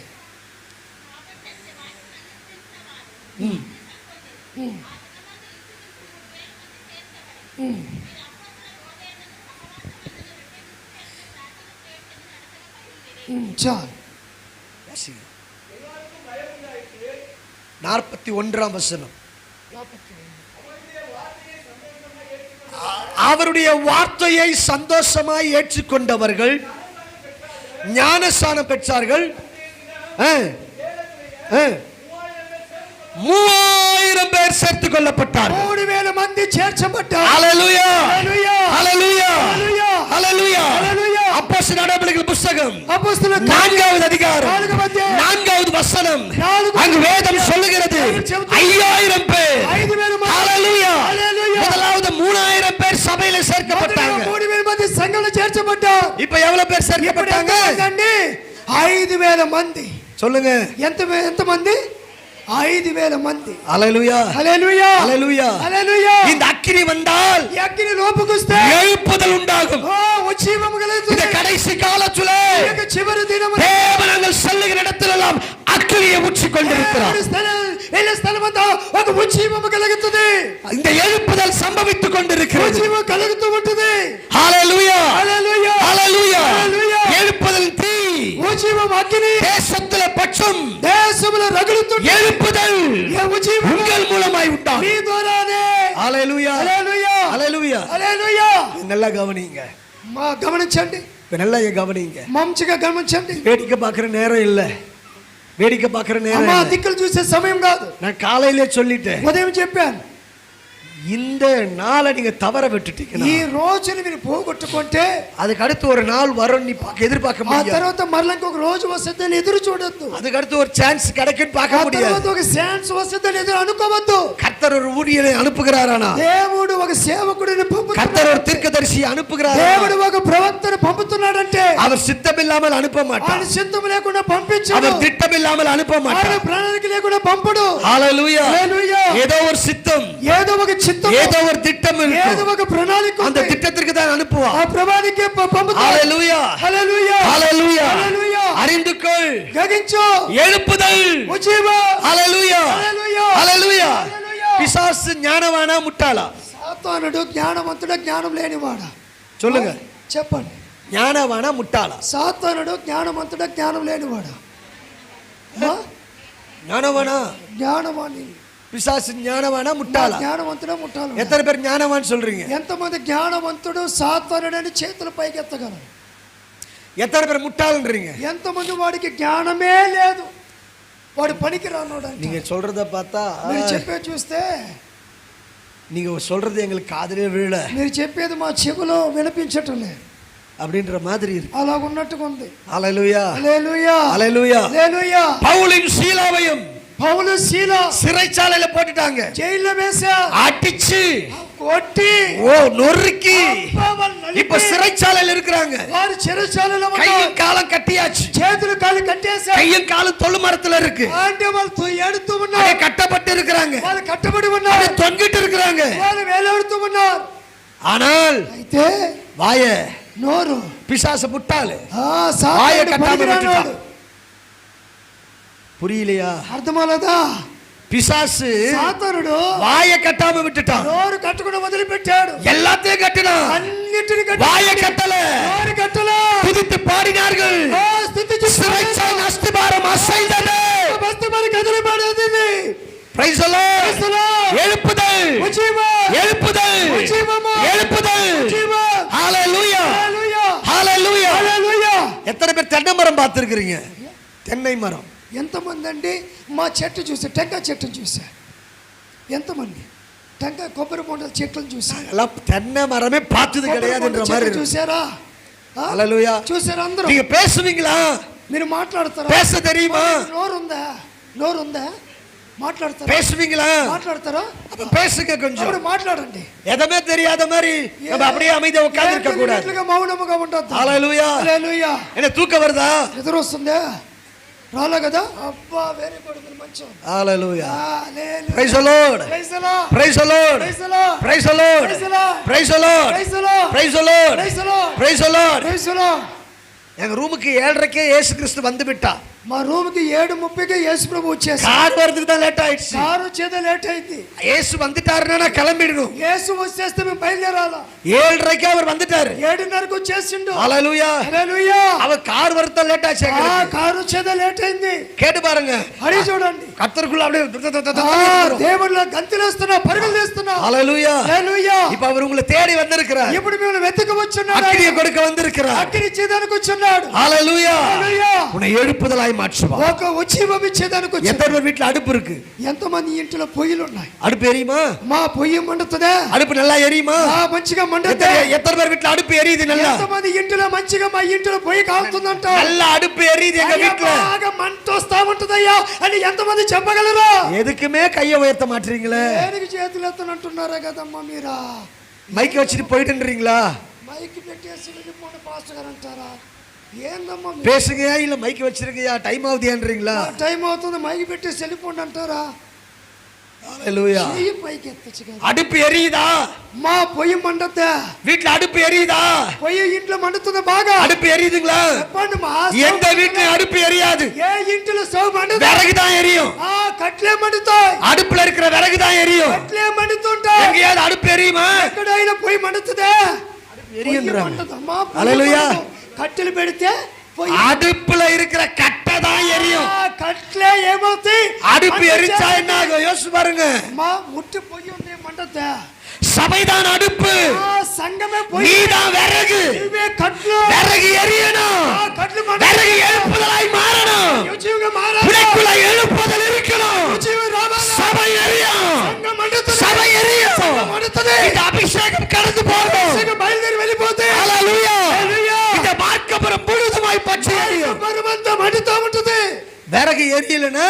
చాలు. 41ஆம் வசனம். அவருடைய வார்த்தையை சந்தோஷமாய் ஏற்றுக்கொண்டவர்கள் ஞானஸ்நானம் பெற்றார்கள். 3000 பேர் சேர்த்துக் கொள்ளப்பட்டார். 3000 మంది చేర్చబడ్డారు. ஹalleluya హల్లెలూయా ஹalleluya హల్లెలూయా ஹalleluya. హల్లెలూయా. அப்போஸ்தலர் நடவடிக்கைகள் புத்தகம் అపోస్తలుల 4வது அதிகாரம் 4వ అధ్యాయం 4வது வசனம். 4వ அங்கு வேதம் சொல்லுகிறது 5000 பேர். 5000 మంది. ஹalleluya. హల్లెలూయా. முதலாவது 3000 பேர் சபையில சேர்க்கப்பட்டாங்க. 3000 మంది సంఘంలో చేర్చబడ్డారు. இப்ப எவ்வளவு பேர் சேர்க்கப்பட்டாங்க? 5000 మంది. சொல்லுங்க. ఎంత మంది? 5000 మంది. ஹalleluya హల్లెలూయా ஹalleluya హల్లెలూయా. இந்த அக்கினி வந்தால் ఈ అగ్ని లోపుకొస్తే எழுப்புதல் உண்டாகும். ఉజ్జీవము இந்த కలుగుతుంది. கடைசி காலத்திலே ఈ చివరి దినమున தேவனங்கள் செல்லுகிற இடத்திலெல்லாம் அக்கினியை ஊற்றிக் கொண்டிருக்கிறார். స్థలమంతా ఒక ఉజ్జీవము కలుగుతుంది. இந்த எழுப்புதல் சம்பவித்துக் கொண்டிருக்கிறது. ఉజ్జీవం కలుగుతూ ఉంటుంది. ஹalleluya హల్లెలూయా ஹalleluya. హల్లెలూయా. எழுப்புதல் தீ ఉజ్జీవం అగ్ని தேசத்திலே பட்சம் దేశములో రగులుతుంది. எழுப்புதல் ఈ ఉజ్జీవం உங்கள் மூலமாய் உண்டாகும். మీ ద్వారానే. ஹalleluya హల్లెలూయా ஹalleluya. హల్లెలూయా. நல்லா கவனிங்க. గమనించండి. நல்லா கவனிங்க. మంచిగా గమనించండి. வேடிக்கை பார்க்கிற நேரம் இல்ல. வேடிக்கை பார்க்கிற நேரம் అమ్మా இல்ல. దిక్కులు చూసే సమయం కాదు. நான் காலையிலே சொல்லிட்டேன். ఉదయం చెప్పాను. இந்த நாளை நீங்க தவற விட்டுட்டீங்க. ఈ రోజుని మీరు పోగొట్టుకుంటే அதுக்கு அடுத்து ஒரு நாள் வரும் நீ எதிர்பார்க்க ఆ முடியாது. తర్వాత మరల ఇంకొక రోజు వస్తుందని ఎదురు చూడొద్దు. அதுக்கு அடுத்து ஒரு சான்ஸ் கிடைக்குன்னு ఆ பார்க்க முடியாது. తర్వాత ఒక ఛాన్స్ వస్తుందని ఎదురు అనుకోవద్దు. கர்த்தர் ஒரு ஊழியரை அனுப்புகிறாரானா? దేవుడు ఒక సేవకుడిని పంపుతున్నాడు. கர்த்தர் ஒரு தீர்க்கதரிசியை அனுப்புகிறாரா? దేవుడు ఒక ప్రవక్తను పంపుతున్నాడంటే அவர் சித்தமில்லாமல் அனுப்ப மாட்டார். ఆయన సిద్ధం లేకుండా పంపించడు. அவர் திட்டமில்லாமல் அனுப்ப ఆయన மாட்டார். ప్రణాళిక లేకుండా పంపడు. ஹalleluya హల్లెలూయా. ஏதோ ஒரு சித்தம், ఏదో ఒక చిత్తం, ஏதோ ஒரு திட்டம் ఏదో இருக்கும். ఒక ప్రణాళిక அந்த ఉంది. திட்டத்திற்கு தான் அனுப்புவார். ఆ ప్రణాళికే పంపుతాడు. ஹalleluya హల్లెలూయా ஹalleluya. హల్లెలూయా. அறிந்து கொள். గగించు. எழுப்புதல். ఉజ్జీవం. ஹalleluya హల్లెలూయా ஹalleluya. హల్లెలూయా. பிசாசு ஞானவானா முட்டாளா? సాతానుడు జ్ఞానవంతుడా జ్ఞానం లేనివాడా? சொல்லுங்க. చెప్పండి. ஞானவானா முட்டாளா? సాతానుడు జ్ఞానవంతుడా జ్ఞానం లేనివాడా? ஞானவானா? జ్ఞానవాణి. பிசாசு ஞானவானா முட்டாளா? జ్ఞానవంతుడా ముట్టాలు. எத்தனை பேர் ஞானவான் சொல்றீங்க? ఎంతమంది జ్ఞానవంతుడు సాతానుడని చేతులు పైకి ఎత్తగలరు? எத்தனை பேர் முட்டாள்ன்றீங்க? ఎంతమంది వాడికి జ్ఞానమే లేదు, వాడు పనికి రానోడు? நீங்க சொல்றத பார்த்தா మీరు చెప్పేది చూస్తే நீங்க சொல்றது எங்களுக்கு காதுலே விழல మీరు చెప్పేది మా చెవులో వినిపించటం లేదు அப்படின்ற மாதிரி இருக்கு. అలా ఉన్నట్టుగా ఉంది. ஹalleluya హల్లెలూయా ஹalleluya. హల్లెలూయా. பவுலின் சீலாவையும் పౌలు శీల சிறைச்சாலையில போட்டுட்டாங்க. జైల్లో వేశారు. அடிச்சு కొట్టి நொறுக்கி இப்ப சிறைச்சாலையில இருக்கிறாங்க. వారు చెరసాలలో கையும் காலும் கட்டியாச்சு. చేతులు కాళ్ళు కట్టేశారు. கையும் காலும் தொழு மரத்துல இருக்கு. అంటే వాళ్ళు ఏడుతూ ఉన్నారు. கட்டப்பட்டு இருக்கிறாங்க. వాళ్ళు కట్టబడి ఉన్నారు. தொங்கிட்டு இருக்கிறாங்க. వాళ్ళు వేలాడుతూ ఉన్నారు. ஆனால் అయితే வாய నోరు பிசாசு முட்டாளு వాయ கட்டாம விட்டுட்டான். புரியலையா? అర్థమవలేదా? பிசாசு సాతానుడు வாய கட்டாம விட்டுட்டான். నోరు కట్టుకుని వదిలి పెట్టాడు. எல்லாத்தையும் கட்டினான். అన్నిటిని வாய கட்டல. నోరు కట్టల. துதித்து பாடினார்கள். స్తుతించి சிறைச்சாலை அஸ்திபாரம் அசைந்தது. బస్తమని కదిలిపడింది. Praise the lord. எழுப்புதல் ఉజ్జీవం. எழுப்புதல் ఉజ్జీవము. எழுப்புதல். ఉజ్జీవం. ஹalleluya హల్లెలూయా ஹalleluya. హల్లెలూయా. எத்தனை பேர் தென்னை மரம் பார்த்திருக்கீங்க? தென்னை மரம் ఎంతమంది అండి మా చెట్టు చూసా, టెంకాయ చెట్టును చూసా? ఎంతమంది టెంకాయ కొబ్బరి బొండల చెట్లను చూసా? எல்லாம் தென்னை மரமே பார்த்தது கிடையாதுன்ற மாதிரி இருக்கு. చూసారా? ஹalleluya. చూసారా? అందరూ நீங்க பேசுவீங்களா? మీరు మాట్లాడతారా? பேச தெரியுமா? నోరుందా? నోరుందా? మాట్లాడతారా? பேசுவீங்களா? మాట్లాడతారా? அப்ப பேசுங்க கொஞ்சம். అప్పుడు మాట్లాడండి. எதுமே தெரியாத மாதிரி நம்ம அப்படியே அமைதியா உட்கார்ந்து இருக்க கூடாது. మౌనముగా ఉండొద్దు. ஹalleluya. హల్లెలూయా. என்ன தூக்கம் வருதா? ఎదురు వస్తుందా? రాలే కదా? అబ్బా వెరీ గుడ్, మీరు మంచివారు. ஹalleluya. Hallelujah. praise the lord. Praise the Lord. praise the lord. Praise the Lord. praise the lord. Praise the Lord. praise the lord. Praise the Lord. praise the lord. Praise the Lord. praise the lord. Praise the Lord. எங்க ரூமுக்கு 7:30க்கே இயேசு கிறிஸ்து வந்து விட்டா. మా రూమ్కి 7:30కి యేసు ప్రభు వచ్చేసారు. Car வரதுக்கு தான் லேட் ஆயிடுச்சு. కారు వచ్చేదే లేట్ అయింది. இயேசு வந்துட்டாருன்னா கிளம்பிடணும். యేసు వచ్చేస్తే మేము బయలుదేరాలా. 7:30க்கு அவர் வந்துட்டாரு. 7:30కు వచ్చేసిండు. ஹalleluya. హల్లెలూయా. அவர் கார் வரத லேட் ஆச்சு ఆ எங்களுக்கு. కారు వచ్చేదే లేట్ అయింది. கேட்டு பாருங்க. అడిగి చూడండి. கர்த்தருக்குள்ள அப்படியே దేవుళ్ళ గంతులేస్తున్నా, పరుగులు తీస్తున్నా. ஹalleluya. హల్లెలూయా. இப்ப அவர் உங்களை தேடி வந்திருக்கிறார். ఇప్పుడు మేము వెతుకు వచ్చున్నాడు. அக்கினியை கொடுக்க வந்திருக்கிறார். అగ్ని ఇచ్చేదానికి వచ్చున్నాడు. ஹalleluya. హల్లెలూయా. உன்னை எழுப்புதலாய் வல்லமையாய் மாற்றுவார். ఒక ఉజ్జీవం ఇచ్చేదానికి వచ్చాడు. எத்தனை பேர் வீட்டுல அடுப்பு இருக்கு? ఎంతమంది ఇంట్లో పొయ్యిలు ఉన్నాయి? அடுப்பு எரியுமா? మా పొయ్యి మండుతుందా? அடுப்பு நல்லா ఎరిயுமா? మంచిగా మండుతుందా? எத்தனை பேர் வீட்டுல அடுப்பு எரியுது? நல்லா ఎంతమంది ఇంట్లో మంచిగా మా ఇంట్లో పొయ్యి కాలుతుందంట? நல்லா அடுப்பு எரியுது எங்க வீட்டுல. బాగా మంట వస్తా ఉంటదయ్యా అని ఎంతమంది చెప్పగలరు? எதுக்குமே கையை உயர்த்த மாட்டீங்களே? దేనికి చేతులు ఎత్తనంటున్నారా కదమ్మా మీరా? మైక్ వச்சிட்டு పోయిட்டுன்றீங்களா? మైక్ పెట్టేసి వెళ్ళిపోండి పాస్టర్ గారు అంటారా? ఏందమ్మా பேசுங்க இல்ல மைக் வச்சிருக்கயா டைம் ஆகுதுன்றீங்களா? టైం అవుతుంది మైక్ పెట్టేసి వెళ్ళిపోండి అంటారా? ஹalleluya. చెయ్యి పైకి ఎత్తచ్చు కదా. அடுப்பு எரியுதா? మా పొయ్యి మండుతుందా? வீட்ல அடுப்பு எரியுதா? పొయ్యి ఇంట్లో మండుతుందా? బాగా அடுப்பு எரியுதுங்களா? చెప్పండి మా. எந்த வீட்ல அடுப்பு எரியாது? ఏ ఇంట్లో స్టవ్ మండుతుంది? விறகு தான் எரியும். కట్లే మండుతాయి. அடுப்புல இருக்கிற விறகு தான் எரியும். కట్లే మండుతుంటాయి. எங்கயாவது அடுப்பு எரியுமா? ఎక్కడైనా పొయ్యి మండుతుందా? எரியும்ன்றாங்க. ஹalleluya. కట్టెలు పెడితే அடுப்புல இருக்கிற கட்டை தான் எரியும். కట్లే ఏమవుతాయి? அடுப்பு எரிச்சா என்ன ஆகும் யோசிச்சு பாருங்க. మా ముట్టి పొయ్యి ఉంది మండుతా. சபைதான் அடுப்பு. సంఘమే పొయ్యి. நீதான் விறகு. ఇవే కట్లు. விறகு எரியணும். కట్లు விறகு எழுப்புதலாய் மாறணும். రుచిగా మారాలి. உனக்குள்ள எழுப்புதல் இருக்கணும். రుచిగా రావాలి. சபை எரியும். సంఘం మండుతుంది. சபை எரியும். సంఘం మండుతుంది. இந்த அபிஷேகம் கடந்து போகும். అభిషేకం బయలుదేరి వెళ్ళిపోతే ஹalleluya. హల్లెలూయా. இந்த மார்க்கபுரம் முழுதுமாய் பற்றி எரியும். పరమంతా మండుతా ఉంటుంది. விறகு எரியலனா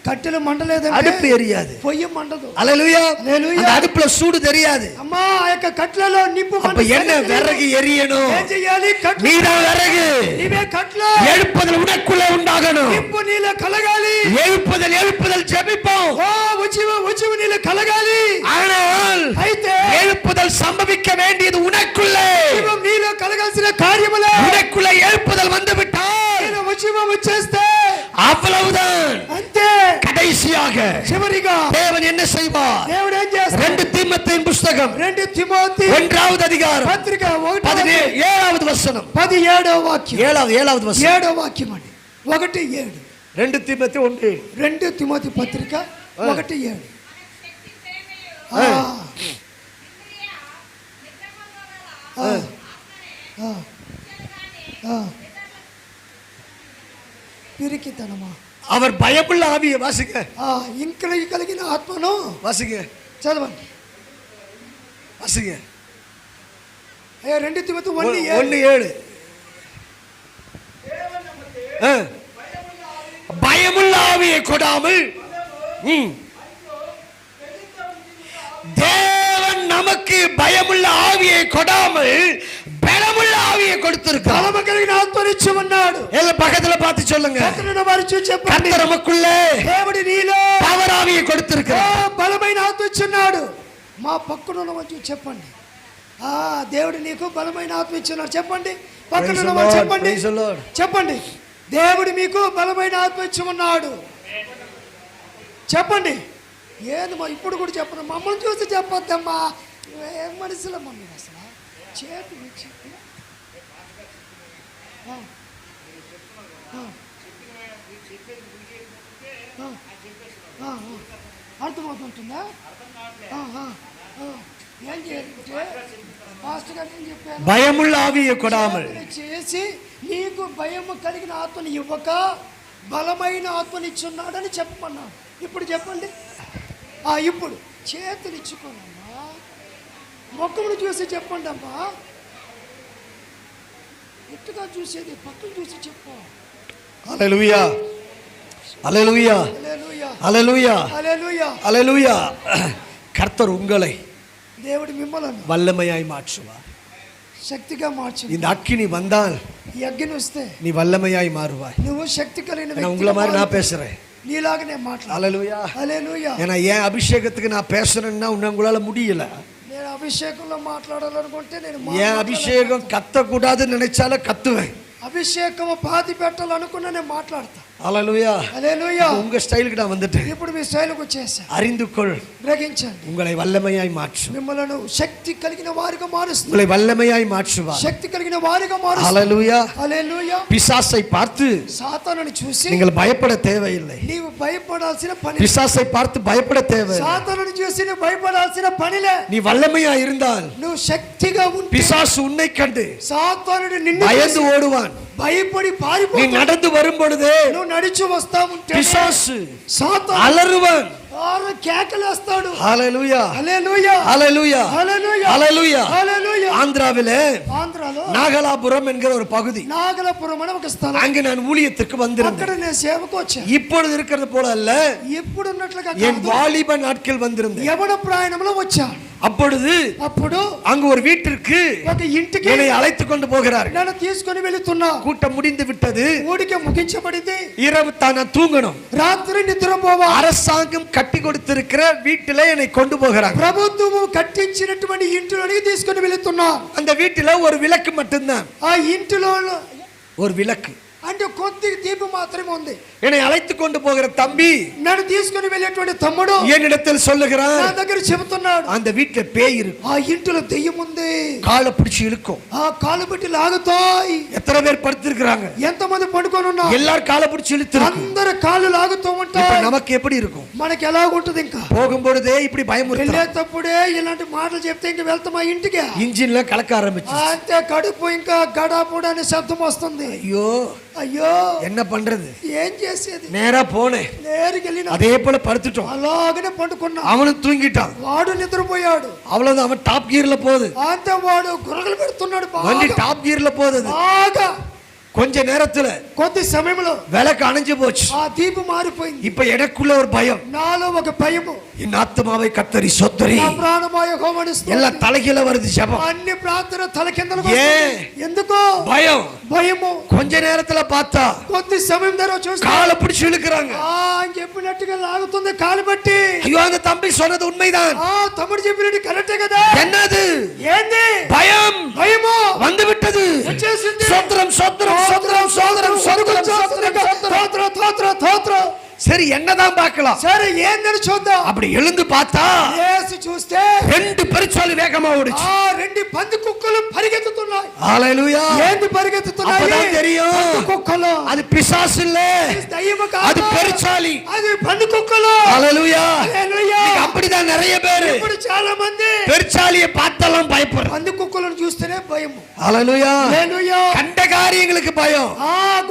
కట్టెలు మండలేదంటే அடுப்பு எரியாது. పొయ్యి మండదు. ஹalleluya. హల్లెలూయా. அந்த அடுப்புல சூடு தெரியாது. అమ్మా ఆ యొక్క కట్లలో నిప్పు அப்ப என்ன விறகு எரியணும்? ఏం చేయాలి? కట్లు. நீதான் விறகு. ఇవే కట్లు. எழுப்புதல் உனக்குள்ள உண்டாகணும். నిప్పు నీలో కలగాలి. எழுப்புதல் ஜெபிப்போம். ఓ ఉచివ నీలో కలగాలి. ஆனால் అయితే எழுப்புதல் சம்பவிக்க வேண்டியது உனக்குள்ளே. ఉచివం నీలో కలగాల్సిన కార్యములే. உனக்குள்ள எழுப்புதல் வந்து விட்டால் నీలో ఉచివం వచ్చేస్తే அவ்வளவுதான். అంతే. கடைசியாக చివరిగా தேவன் என்ன செய்வார்? దేవుడు ఏం చేస్తాడు? 2 தீமோத்தேயுவின் புத்தகம் 2 తిమోతి 1வது அதிகாரம் పత్రిక 17வது வசனம் 17వ వాక్యం. 7வது வசனம் 7వ వాక్యం అండి. 1:7. 2 தீமோத்தேயு 1. 2 తిమోతి పత్రిక 1:7. పిరికితనమా. அவர் பயமுள்ள ஆவியை வாசிங்க. ఇంకా కలిగిన ఆత్మను வாசிங்க. చదవండి. வாசிங்க. 2 తిమోతి 1:7. பயமுள்ள ஆவியை கொடாமல் தேவன் நமக்கு பயமுள்ள ஆவியை கொடாமல் பலமுள்ள ஆவியை கொடுத்திருக்கிறார். బలము కలిగిన ఆత్మను ఇచ్చి ఉన్నాడు. எல்லாம் பக்கத்துல பார்த்து சொல்லுங்க. పక్కన వారు చూసి చెప్పండి. கர்த்தர் நமக்குள்ளே దేవుడు నీలో பவர் ஆவியை கொடுத்திருக்கிறார். బలమైన ఆత్మ ఇచ్చున్నాడు. మా పక్కన ఉన్న వాళ్ళు చెప్పండి. దేవుడు నీకు బలమైన ఆత్మ ఇచ్చున్నాడు. చెప్పండి. పక్కన ఉన్న వాళ్ళు చెప్పండి. చెప్పండి. దేవుడు మీకు బలమైన ఆత్మ ఇచ్చి ఉన్నాడు. చెప్పండి. ఏదమ్మా ఇప్పుడు కూడా చెప్పండి. మమ్మల్ని చూసి చెప్పొద్దమ్మా. ఏం మనుషులమ్మా మీరు అసలు? చేతి చెప్పి అర్థమవుతుంటుందా? ఏం చేయాలంటే మాస్టర్ గారు ఏం చెప్పారు? பயமுள்ள ஆவியை கொடாமல் చేసి నీకు భయము కలిగిన ఆత్మని ఇవ్వక బలమైన ఆత్మని ఇచ్చున్నాడని చెప్పమన్నాడు. ఇప్పుడు చెప్పండి. ఇప్పుడు చేతులు ఇచ్చుకోనమ్మా. మొక్కను చూసి చెప్పండి అమ్మా. ఎట్టుగా చూసేది పక్కన చూసి చెప్పు. హల్లెలూయా. ஹல்லேலூயா. ஹல்லேலூயா. హల్లెలూయా. ஹல்லேலூயா. கர்த்தர் உங்களை దేవుడు మిమ్మల్ని வல்லமையாய் மாற்றுவார். శక్తిగా మార్చు. இந்த அக்கினி வந்தால் ఈ అగ్ని వస్తే நீ வல்லமையாய் மாறுவாய். నువ్వు శక్తి కలిగిన நான் உங்களை மாதிரி நான் பேசுறேன். నీలాగనే మాట్లాడు. ஹல்லேலூயா. హల్లెలూయా. ஏன்னா ஏன் அபிஷேகத்துக்கு நான் பேசுறேன்னா உங்களால முடியல. నేను అభిషేకంలో మాట్లాడాలనుకుంటే నేను ஏன் అభిషేகம் கத்தக்கூடாதுன்னு நினைச்சாலும் கத்துவேன். అభిషేకం పాతి పెట్టాలనుకున్నా నేను మాట్లాడతా. ஹல்லேலூயா. హల్లెలూయా. உங்க ஸ்டைலுக்கு நான் வந்துட்டேன். ఇప్పుడు మీ స్టైల్కి వచ్చేసా. அறிந்து கொள். గ్రహించండి. உங்களை వల్లமையாய் மாற்றும். మిమ్మల్ని శక్తి కలిగిన వారిగా మారుస్తుంది. உங்களை వల్లமையாய் மாற்றுவார். శక్తి కలిగిన వారిగా మారుస్తుంది. ஹல்லேலூயா. హల్లెలూయా. பிசாசை பார்த்து సాతానుని చూసి நீங்கள் பயப்பட தேவையில்லை. నీవు భయపడాల్సిన పని. பிசாசை பார்த்து பயப்பட தேவையில்லை. సాతానుని చూసి నువ్వు భయపడాల్సిన పనిలే. நீ వల్లமையாய் இருந்தால் నువ్వు శక్తిగా ఉంటే பிசாசு உன்னை கண்டு సాతానుడు నిన్ను பயந்து ஓடுவான். భయపడి நீ పారిపోతావు. நடந்து வரும் பொழுது నువ్వు నడిచి వస్తా ఉంటే பிசாசு సాతాను அலறுவன். ఆరు కేకలేస్తాడు. ஹalleluya హల్లెలూయా ஹalleluya హల్లెలూయా ஹalleluya. హల్లెలూయా. ஆந்திராவிலே ఆంధ్రాలో நாகலாபுரம் என்கிற ஒரு பகுதி, నాగలపురం అని ఒక స్థలం. அங்க நான் ஊழியத்துக்கு అక్కడ வந்திருந்தேன். నేను సేవకు వచ్చాను. இப்பொழுது இருக்கிறது போல அல்ல, ఇప్పుడు ఉన్నట్లుగా என் కాదు. வாலிப நாட்கள் வந்திருந்தேன். యవన ప్రాయణంలో వచ్చాను. அப்பொழுது అప్పుడు அங்க ஒரு வீட்டிற்கு ఒక ఇంటికి என்னை அழைத்து கொண்டு போகிறார்கள். నన్ను తీసుకొని వెళుతున్నా. கூட்டம் முடிந்து விட்டது. ఊడిక ముగించబడింది. இரவு தான் நான் தூங்கணும். రాత్రి నిద్రపోవాలి. அரசாங்கம் கட்டி கொடுத்திருக்கிற வீட்டில என்னை கொண்டு போகிறாங்க. ప్రభుత్వము కట్టించినటువంటి ఇంటిలోనికి తీసుకొని వెళుతున్నా. அந்த வீட்டில ஒரு விளக்கு மட்டும்தான், ఆ ఇంటిలో ஒரு விளக்கு. అంటే కొద్ది దీపం మాత్రమే ఉంది. என்னை அழைத்து கொண்டு போகிற தம்பி నన్ను తీసుకొని వెళ్ళేటువంటి తమ్ముడు என்னிடத்தில் నా சொல்லுகிறான், దగ్గర చెబుతున్నాడు, அந்த வீட்டுல பேய் இருக்கு, ఆ ఇంటిలో దెయ్యం ఉంది. காலை பிடிச்சு இழுக்கும். ఆ కాలు పెట్టి లాగుతాయి. எத்தனை பேர் படுத்திருக்கிறாங்க? ఎంతమంది పడుకొని ఉన్నా எல்லாரும் காலை பிடிச்சு இழுத்திருக்கு. అందరు కాళ్ళు లాగుతూ இப்ப ఉంటాయి. நமக்கு எப்படி இருக்கும்? మనకి ఎలాగుంటది? ఇంకా போகும்பொழுதே இப்படி பயமுறுத்த, వెళ్ళేటప్పుడే ఇలాంటి మాటలు చెప్తే ఇంక వెళ్తామా ఇంటికి? இன்ஜின்ல கலக்க ஆரம்பிச்சு. అంతే కడుపు ఇంకా గడాపుడు అనే శబ్దం వస్తుంది. ஐயோ అయ్యో என்ன பண்றது? ఏం చేసేది? நேரா போனேன், నేరుకి వెళ్ళిన அதே போல படுத்துட்டோம். అలాగనే పండుకున్నా. அவனும் தூங்கிட்டான். వాడు నిద్రపోయాడు. அவ்வளவுதான், அவன் டாப் கியர்ல போகுது. అంతే వాడు గురగలు పెడుతున్నాడు. வண்டி బాగా டாப் கியர்ல போகுது. బాగా கொஞ்ச நேரத்துல కొద్ది సమయంలో விளக்கு அணைஞ்சு போச்சு. ఆ దీపం మారిపోయింది. இப்ப எனக்குள்ள ஒரு பயம், నాలో ఒక భయము. என் ஆத்துமாவை கத்தரி சொத்தரி, నా ప్రాణమా యెహోవాను స్తుతించు. எல்லாம் தலைகீழ வருது ஜெபம். అన్ని ప్రార్థన తలకిందలకు ஏன்? వస్తుంది. ఎందుకు? பயம். భయము. கொஞ்ச நேரத்துல பார்த்தா కొద్ది సమయం తర్వాత చూస్తే காலை பிடிச்சு இழுக்கிறாங்க. ఆయన చెప్పినట్టుగా లాగుతుంది కాలు బట్టి. ஐயோ, அந்த தம்பி சொன்னது உண்மைதான். తమ్ముడు చెప్పినట్టు కరెక్టే కదా. என்னது? ఏంది? பயம் భయము வந்து விட்டது. వచ్చేసింది. சோத்திரம் சோத்திரம் சோத்திரம் சோத்திரம் சோத்திரம் சோத்திரம். తోత్ర తోత్ర. சரி, என்னதான் பார்க்கலாம். సరే ఏందని చూద్దాం. அப்படி எழுந்து பார்த்தா యేసు చూస్తే ரெண்டு பெருச்சாலி வேகமா ஓடுச்சு. ఆ రెండు పంది కుక్కలు పరిగెత్తుతున్నాయి. ஹalleluya. ఏంది పరిగెత్తుతున్నాయి? அப்பதான் தெரியும், పంది కుక్కలు. அது பிசாசு இல்ல, దయ్యము அது కాదు. பெருச்சாலி. అది పంది కుక్కలు. ஹalleluya. హల్లెలూయా. இன்னைக்கு அப்படிதான் நிறைய பேரு ఇప్పుడు చాలా మంది பெருச்சாலியை பார்த்தாலும் பயப்படுறாங்க. పంది కుక్కలను చూస్తేనే భయము. ஹalleluya. హల్లెలూయా. கண்ட காரியங்களுக்கு பயம்.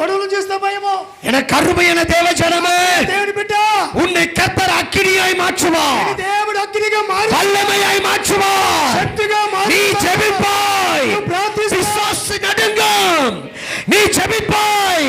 గొడవలు చూస్తే భయము. என கருமையான தேவ ஜனமே, దేవుడి బిడ్డ, உன்னை கர்த்தர் அக்கினியாய் மாற்றுவார், దేవుడు అగ్నిగా మారి வல்லமையாய் மாற்றுவார். శక్తిగా మారి நீ ஜெபிப்பாய், பிசாசு நடுங்கும். நீ ஜெபிப்பாய்,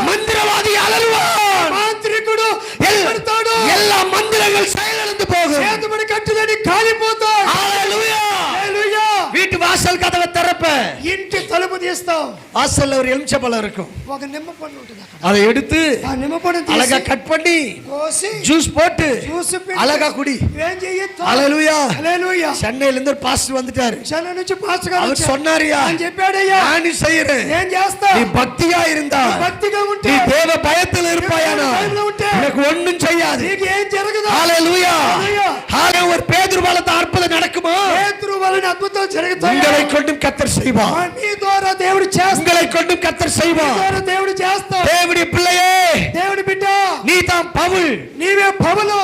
மந்திரவாதி அலறுவான். మాంత్రికుడు ఎల్లడతాడు. எல்லா மந்திரங்கள் செயலிழந்து போகும். చేతుబడి కట్టులని కాలిపోతాయి. ஹalleluya. హల్లెలూయా. வீட்டு வாசல் கதவை திறப்ப, ఇంటి తలుపు తీస్తాం. வாசல்ல ஒரு எலுமிச்சம்பழம் இருக்கும். ఒక నిమ్మ పండు ఉంటుంది అక్కడ. அதை எடுத்து ఆ నిమ్మ పండుని அழகா తీసి கட் பண்ணி కోసి ஜூஸ் போட்டு జ్యూస్ పిండి அழகா குடி. ఏం చేయొచ్చు? ஹalleluya. హల్లెలూయా. சென்னையில இருந்து ஒரு பாஸ்டர் வந்துட்டாரு. చెన్న నుంచి పాస్టర్ గారు அவர் వచ్చారు. சொன்னாரியா, ఆయన చెప్పాడయ్యా, நான் செய்யறேன், ఏం చేస్తా? நீ பக்தியா இருந்தா, భక్తిగా ఉంటే, நீ தேவ பயத்தில் இருப்பாயானா, భయంలో ఉంటే உனக்கு ஒண்ணும் செய்யாது. నీకు ఏం జరగదు. ஹalleluya. హల్లెలూయా. ஹalleluya. ஒரு பேதுரு வலத்த அற்புதம் நடக்குமா? పేతురు వలన అద్భుతాలు జరుగుతాయి. உங்களை கொண்டும் கர்த்தர் செய்வார். నీ ద్వారా దేవుడు చేస్తాడు. உங்களை கொண்டும் கர்த்தர் నీ செய்வார். ద్వారా దేవుడు చేస్తాడు. தேவனுடைய பிள்ளையே, దేవుడి బిడ్డ, நீ தான் பவுல். నీవే పౌలు.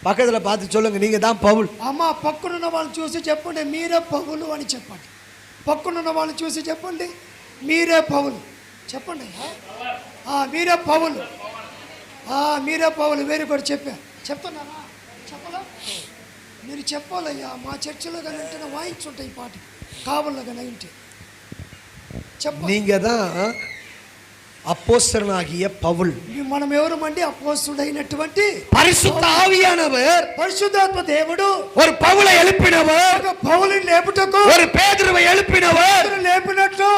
பக்கத்துல பார்த்து சொல்லுங்க, நீங்க தான் பவுல். అమ్మ పక్కనున్న వాళ్ళని చూసి చెప్పండి, మీరే పౌలు అని చెప్పండి. పక్కనున్న వాళ్ళని చూసి చెప్పండి, మీరే పౌలు చెప్పండి. మీరే పౌలు. మీరే పౌలు. వేరే కూడా చెప్తున్నారా? చెప్పలా? మీరు చెప్పాలయ్యా. మా చర్చిలో కానీ ఉంటే వాయించుంటాయి ఈ పాట, కావల్లో కానీ ఉంటే చెప్ప. நீங்க தான் அப்போஸ்தலனாகிய பவுல். మనం ఎవరమండి? అపోస్తుడైనటువంటి பரிசுத்த ஆவியானவர் పరిశుద్ధాత్మ దేవుడు ஒரு పౌலை எழுப்பினவர், ఒక పౌలుని లేపుటకు ஒரு பேதுருவை எழுப்பினவர் లేపినట్టు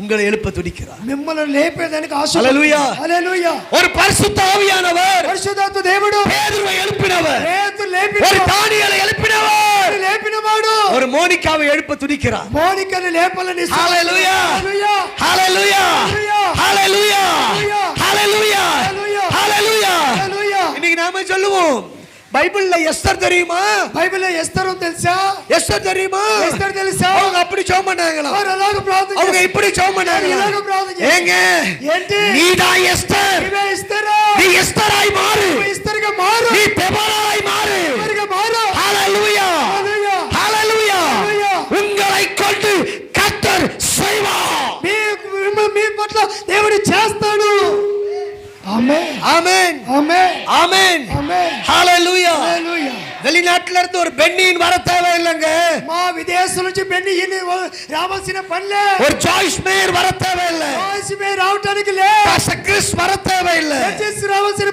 உங்களை எழுப்ப துடிக்கிறார். మిమ్మల్ని లేపేదానికి ఆశ. హల్లెలూయా. హల్లెలూయా. ஒரு பரிசுத்த ஆவியானவர் పరిశుద్ధాత్మ దేవుడు பேதுருவை எழுப்பினவர், పేతురు ஒரு தானியேலை எழுப்பினவர், లేపినవాడు ஒரு மோனிகாவை எழுப்ப துடிக்கிறார். మోనికని లేపాలని. ஹalleluya. హల్లెలూయా. ஹalleluya. ஹalleluya. ஹalleluya. ஹalleluya. హల్లెలూయా. இன்னைக்கு நாம சொல்லுவோம், பைபிள்ல எஸ்தர் தெரியுமா? బైబిల్లో ఎస్తరు తెలుసా? எஸ்தர் தெரியுமா? ఎస్తరు తెలుసా? அவங்க அப்படி ஜெபம் பண்ணாங்களா? వారు అలాగ ప్రార్థన அவங்க చేశారు. இப்படி ஜெபம் பண்ணாங்களா? ఇలాగ ప్రార్థన చేశారు. ஏங்க, ఏంటి? நீதான் எஸ்தர். నీవే ఎస్తరు. நீ எஸ்தராய் மாறு. నువ్వు ఎస్తరుగా మారు. நீ தெபோராய் மாறு. ఎస్తరుగా మారు. ஹalleluya. హల్లెలూయా. ஹalleluya. హల్లెలూయా. உங்களை கொண்டு கர்த்தர் செய்வார். ஆமென் ஆமென் ஆமென் ஆமென் ஆமென் ஹalleluya ஹalleluya. வெளிநாட்டுல இருந்து ஒரு பெண்ணின் வர தேவையில்லைங்க. మా విదేశం నుంచి బెన్ని రావాల్సిన పనిలే. ஒரு ஜாய்ஸ் மேயர் வர தேவையில்லை. జాయిస్ మే రావడానికి లే. பாஸ்டர் கிறிஸ் வர தேவையில்லை. చర్చికి రావాల్సిన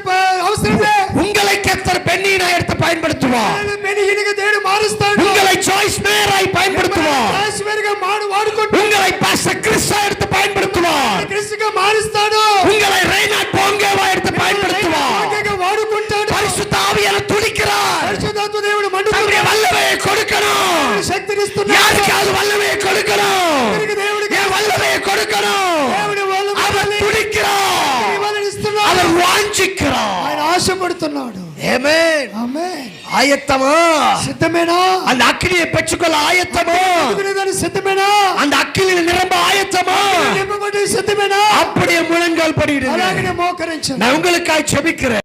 అవసరం లే. உங்களை கர்த்தர் பெண்ணினை எடுத்து பயன்படுத்துவார். బెన్నిహినిగా దేవుడు మారుస్తాడు. உங்களை ஜாய்ஸ் மேயராய் பயன்படுத்துவார். జాయిస్ మేయర్గా వాడుకుంటాడు. உங்களை பாஸ்டர் கிறிஸ்ஸா எடுத்து பயன்படுத்துவார். క్రీస్తుగా మారుస్తాడు. உங்களை ரெய்னாட் போங்கேவா எடுத்து பயன்படுத்துவார். వాడుకుంటాడు. பரிசுத்த ஆவியானவர் துடிக்கிறார். పరిశుద్ధాత్మ దేవుడు தம்முடைய வல்லமையை கொடுக்கணும். శక్తినిస్తున్నాడు. யாருக்காவது வல்லமையை கொடுக்கணும். దేవుడికి என் வல்லமையை கொடுக்கணும். దేవుడి அவர் துடிக்கிறார். వల్లనిస్తున్నాడు. அவர் வாஞ்சிக்கிறார். ఆయన ఆశపడుతున్నాడు. ஆமென் ఆమేన్. ஆயத்தமா? సిద్ధమేనా? அந்த அக்கினியை பெற்றுக்கொள்ள ஆயத்தமா? అందుకునేదాన్ని సిద్ధమేనా? அந்த அக்கினியில் நிரம்ப ஆயத்தமா? నింపబడి సిద్ధమేనా? அப்படியே முழங்கால் படியிடுங்க. అలాగనే మోకరించండి. நான் உங்களுக்காய் ஜெபிக்கிறேன்.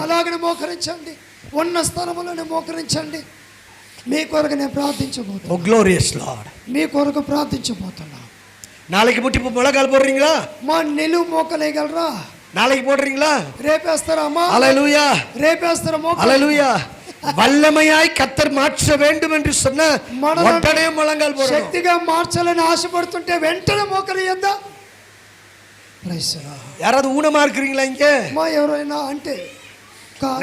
అలాగనే మోకరించండి. ఉన్న స్థలములోనే మోకరించండి. మీ కొరకు నేను ప్రార్థించబోతున్నా. ఓ గ్లోరియస్ లార్డ్, మీ కొరకు ప్రార్థించబోతున్నా. நாளைக்கு முட்டி முழங்கால் போடுறீங்களா? మా నిలువు మోకలేయగలరా? நாளைக்கு போடுறீங்களா? రేపేస్తారా అమ్మా? ஹalleluya రేపేస్తారా మోక? ஹalleluya. வல்லமையாய் கர்த்தர் மாற்ற வேண்டும் என்று சொன்ன உடனே முழங்கால் போடணும். శక్తిగా మార్చాలని ఆశపడుతుంటే వెంటనే మోకరియ్యద్దా? Praise the lord. யாராவது ஊனமா இருக்கிறீங்களா இங்க? మా ఎవరైనా అంటే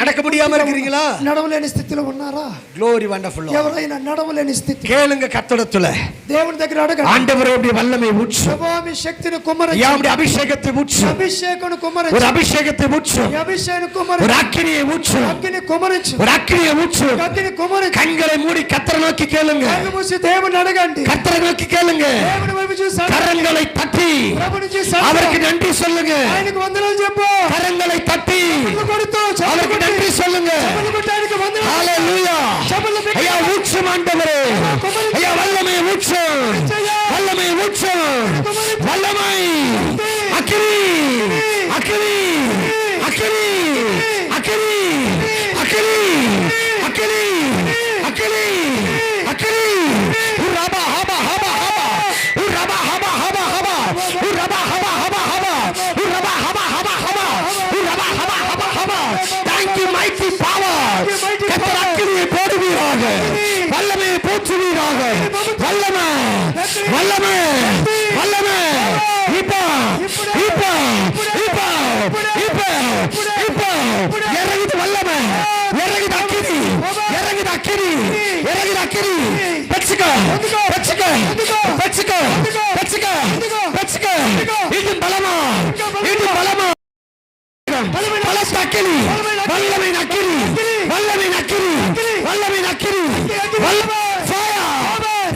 நடக்க முடியாம இருக்கிறீங்களா? నడవలేని స్థితిలో ఉన్నారా? glory wonderful Lord. ఎవరైనా నడవలేని స్థితి கேளுங்க கர்த்தரிடத்துல. దేవుని దగ్గర అడగండి. ஆண்டவரே உம்முடைய வல்லமை ஊற்று. ప్రభువా మీ శక్తిని కుమ్మరించు. உம்முடைய அபிஷேகத்தை ஊற்று. అభిషేకను కుమ్మరించు. ஒரு அபிஷேகத்தை ஊற்று. ఈ అభిషేకను ஒரு కుమ్మరించు. அக்கினியை ஊற்று. అగ్ని కుమ్మరించు. ஒரு அக்கினியை ஊற்று. అగ్ని కుమ్మరించు. கண்களை மூடி கர்த்தரை நோக்கி கேளுங்க. కళ్ళు మూసి దేవుని అడగండి. கர்த்தரை நோக்கி கேளுங்க. దేవుని వైపు చూసి అడగండి. கரங்களை தட்டி ప్రభుని చూసి அவருக்கு நன்றி சொல்லுங்க. ఆయనకు వందనాలు చెప్పు. கரங்களை தட்டி చప్పట్లు కొడుతూ அவருக்கு நன்றி சொல்லுங்க. చప్పట్లు కొట్టి ఆయనకు వందనాలు. ஹalleluya. చప్పట్లు పెట్టి ஐயா ஊற்று ஆண்டவரே. ஐயா வல்லமை ஊற்று. வல்லமை ஊற்று. வல்லமை அக்கினி அக்கினி அக்கினி அக்கினி அக்கினி அக்கினி அக்கினி அக்கினி ரபா ஹபா ஹபா ஹபா ரபா ஹபா ஹபா ஹபா ரபா ஹபா ஹபா ஹபா ரபா ஹபா ஹபா ஹபா ரபா ஹபா ஹபா ஹபா. Thank you mighty power. கர்த்தர் அக்கினியை போடுவீராக. வல்லமையை போற்றுவீராக. வல்லமை வல்லமை வல்லமை இப்ப இப்ப இப்ப இப்ப இப்ப இறங்குது வல்லமை. இறங்குது அக்கினி. இறங்குது அக்கினி. இறங்குது அக்கினி. பெச்சுக்க பெச்சுக்க பெச்சுக்க பெச்சுக்க பெச்சுக்க. இது பலமா இது பலமா பலத்த அக்கினி. வல்லமை அக்கினி. வல்லமை அக்கினி. வல்லமை அக்கினி. வல்லமை fire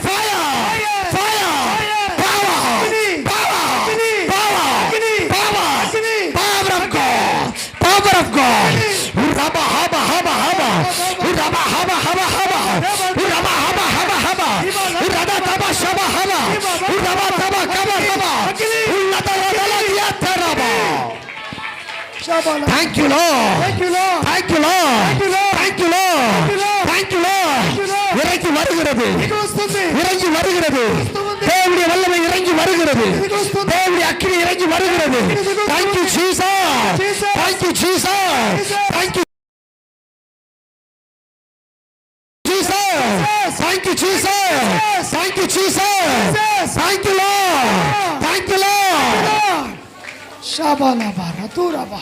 fire fire power power power power power of God power of God. Uraba haba haba haba uraba haba haba haba uraba haba haba haba urada taba shaba haba uraba taba kaba haba ullata wadala diyataraba. Thank you Lord. Thank you Lord. Thank you Lord. Thank you Lord. Thank you Lord. இறங்கி வருகிறது. వస్తుంది. இறங்கி வருகிறது. தேவனுடைய வல்லமை இறங்கி வருகிறது. தேவனுடைய அக்கினி இறங்கி வருகிறது. Thank you Jesus. Thank you Jesus. Thank you Jesus. Thank you Jesus. Thank you Jesus. Thank you Lord. Thank you Lord. షాబాలాబా రతూరాబా.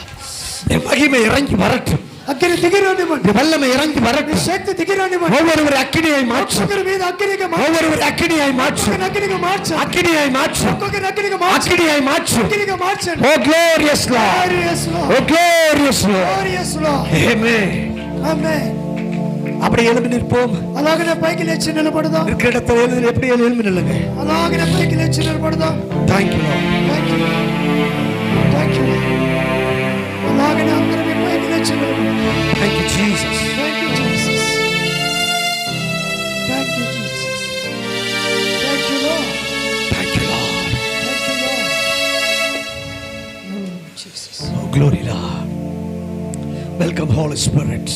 மகிமை இறங்கி வரட்டும். అగ్ని దిగిరానివ్వండి. வல்லமை இறங்கி வரட்டும். శక్తి దిగిరానివ్వండి. ஒவ்வொருவர் அக்கினியை மாற்றும். ఒక్కొక్కరి మీద అగ్నిగా మార్చు. ஒவ்வொருவர் அக்கினியை மாற்றும். అగ్నిగా మార్చు. அக்கினியை மாற்றும். ఒక్కొక్కరి అగ్నిగా మార్చు. அக்கினியை மாற்றும். అగ్నిగా మార్చండి. Oh glorious Lord. Glorious Lord. Oh glorious Lord. Glorious Lord. Amen. Amen. அப்படி எழும்பி நிற்போம். అలాగనే పైకి లేచి నిలబడదాం. இருக்கிற இடத்துல எழுந்து எப்படி எழும்பி நில்லுங்க. అలాగనే పైకి లేచి నిలబడదాం. Thank you Lord. Thank you. Thank you. అలాగనే అందరం పైకి లేచి నిలబడదాం. Thank you Jesus. Thank you Jesus. Thank you Jesus. Thank you Lord. Thank you Lord. Thank you Lord. Oh Jesus. Oh glory Lord. Welcome Holy Spirit.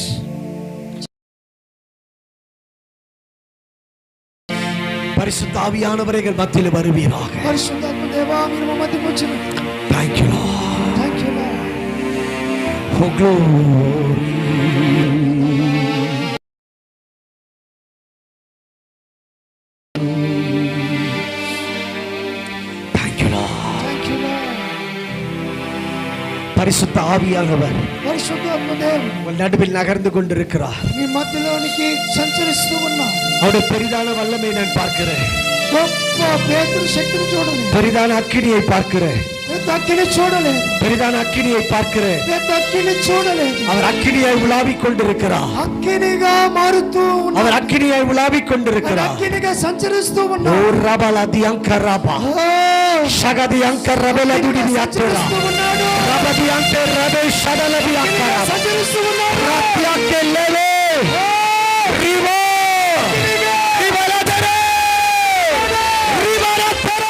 பரிசுத்த ஆவியானவரே எங்கள் மத்தியில் வருவீராக. పరిశుద్ధాత్మ దేవా మీరు మా మధ్యకు వచ్చిన Thank you Lord. Thank you lord. Oh glory. Thank you Lord. Thank you lord. பரிசுத்த ஆவியானவர் పరిశుద్ధాత్మ దేవుడు உங்கள் நடுவில் நகர்ந்து கொண்டிருக்கிறார். మీ మధ్యలోనికి సంచరిస్తూ ఉన్నాడు. அவருடைய பெரிதான வல்லமை நான் பார்க்கிறேன். గొప్ప పేతురు శక్తిని చూడలేదు. பெரிதான அக்கினியை பார்க்கிறேன். పెద్ద అగ్గిని చూడలేదు. பெரிதான அக்கினியை பார்க்கிறேன். పెద్ద అగ్గిని చూడలేదు. அவர் அக்கினியாய் உலாவிக் கொண்டிருக்கிறார். అగ్గినిగా మారుతూ ఉన్నాడు. அவர் அக்கினியாய் உலாவிக் கொண்டிருக்கிறார். అగ్గినిగా సంచరిస్తూ ఓ ఉన్నాడు. రబలది అంకరబ షగది అంకరబల దుడిది అత్తర రబది అంకరబే షడలది అంకర సంచరిస్తూ ఉన్నాడు. రత్యాకే లేవే రివో రివలదరే రివలదర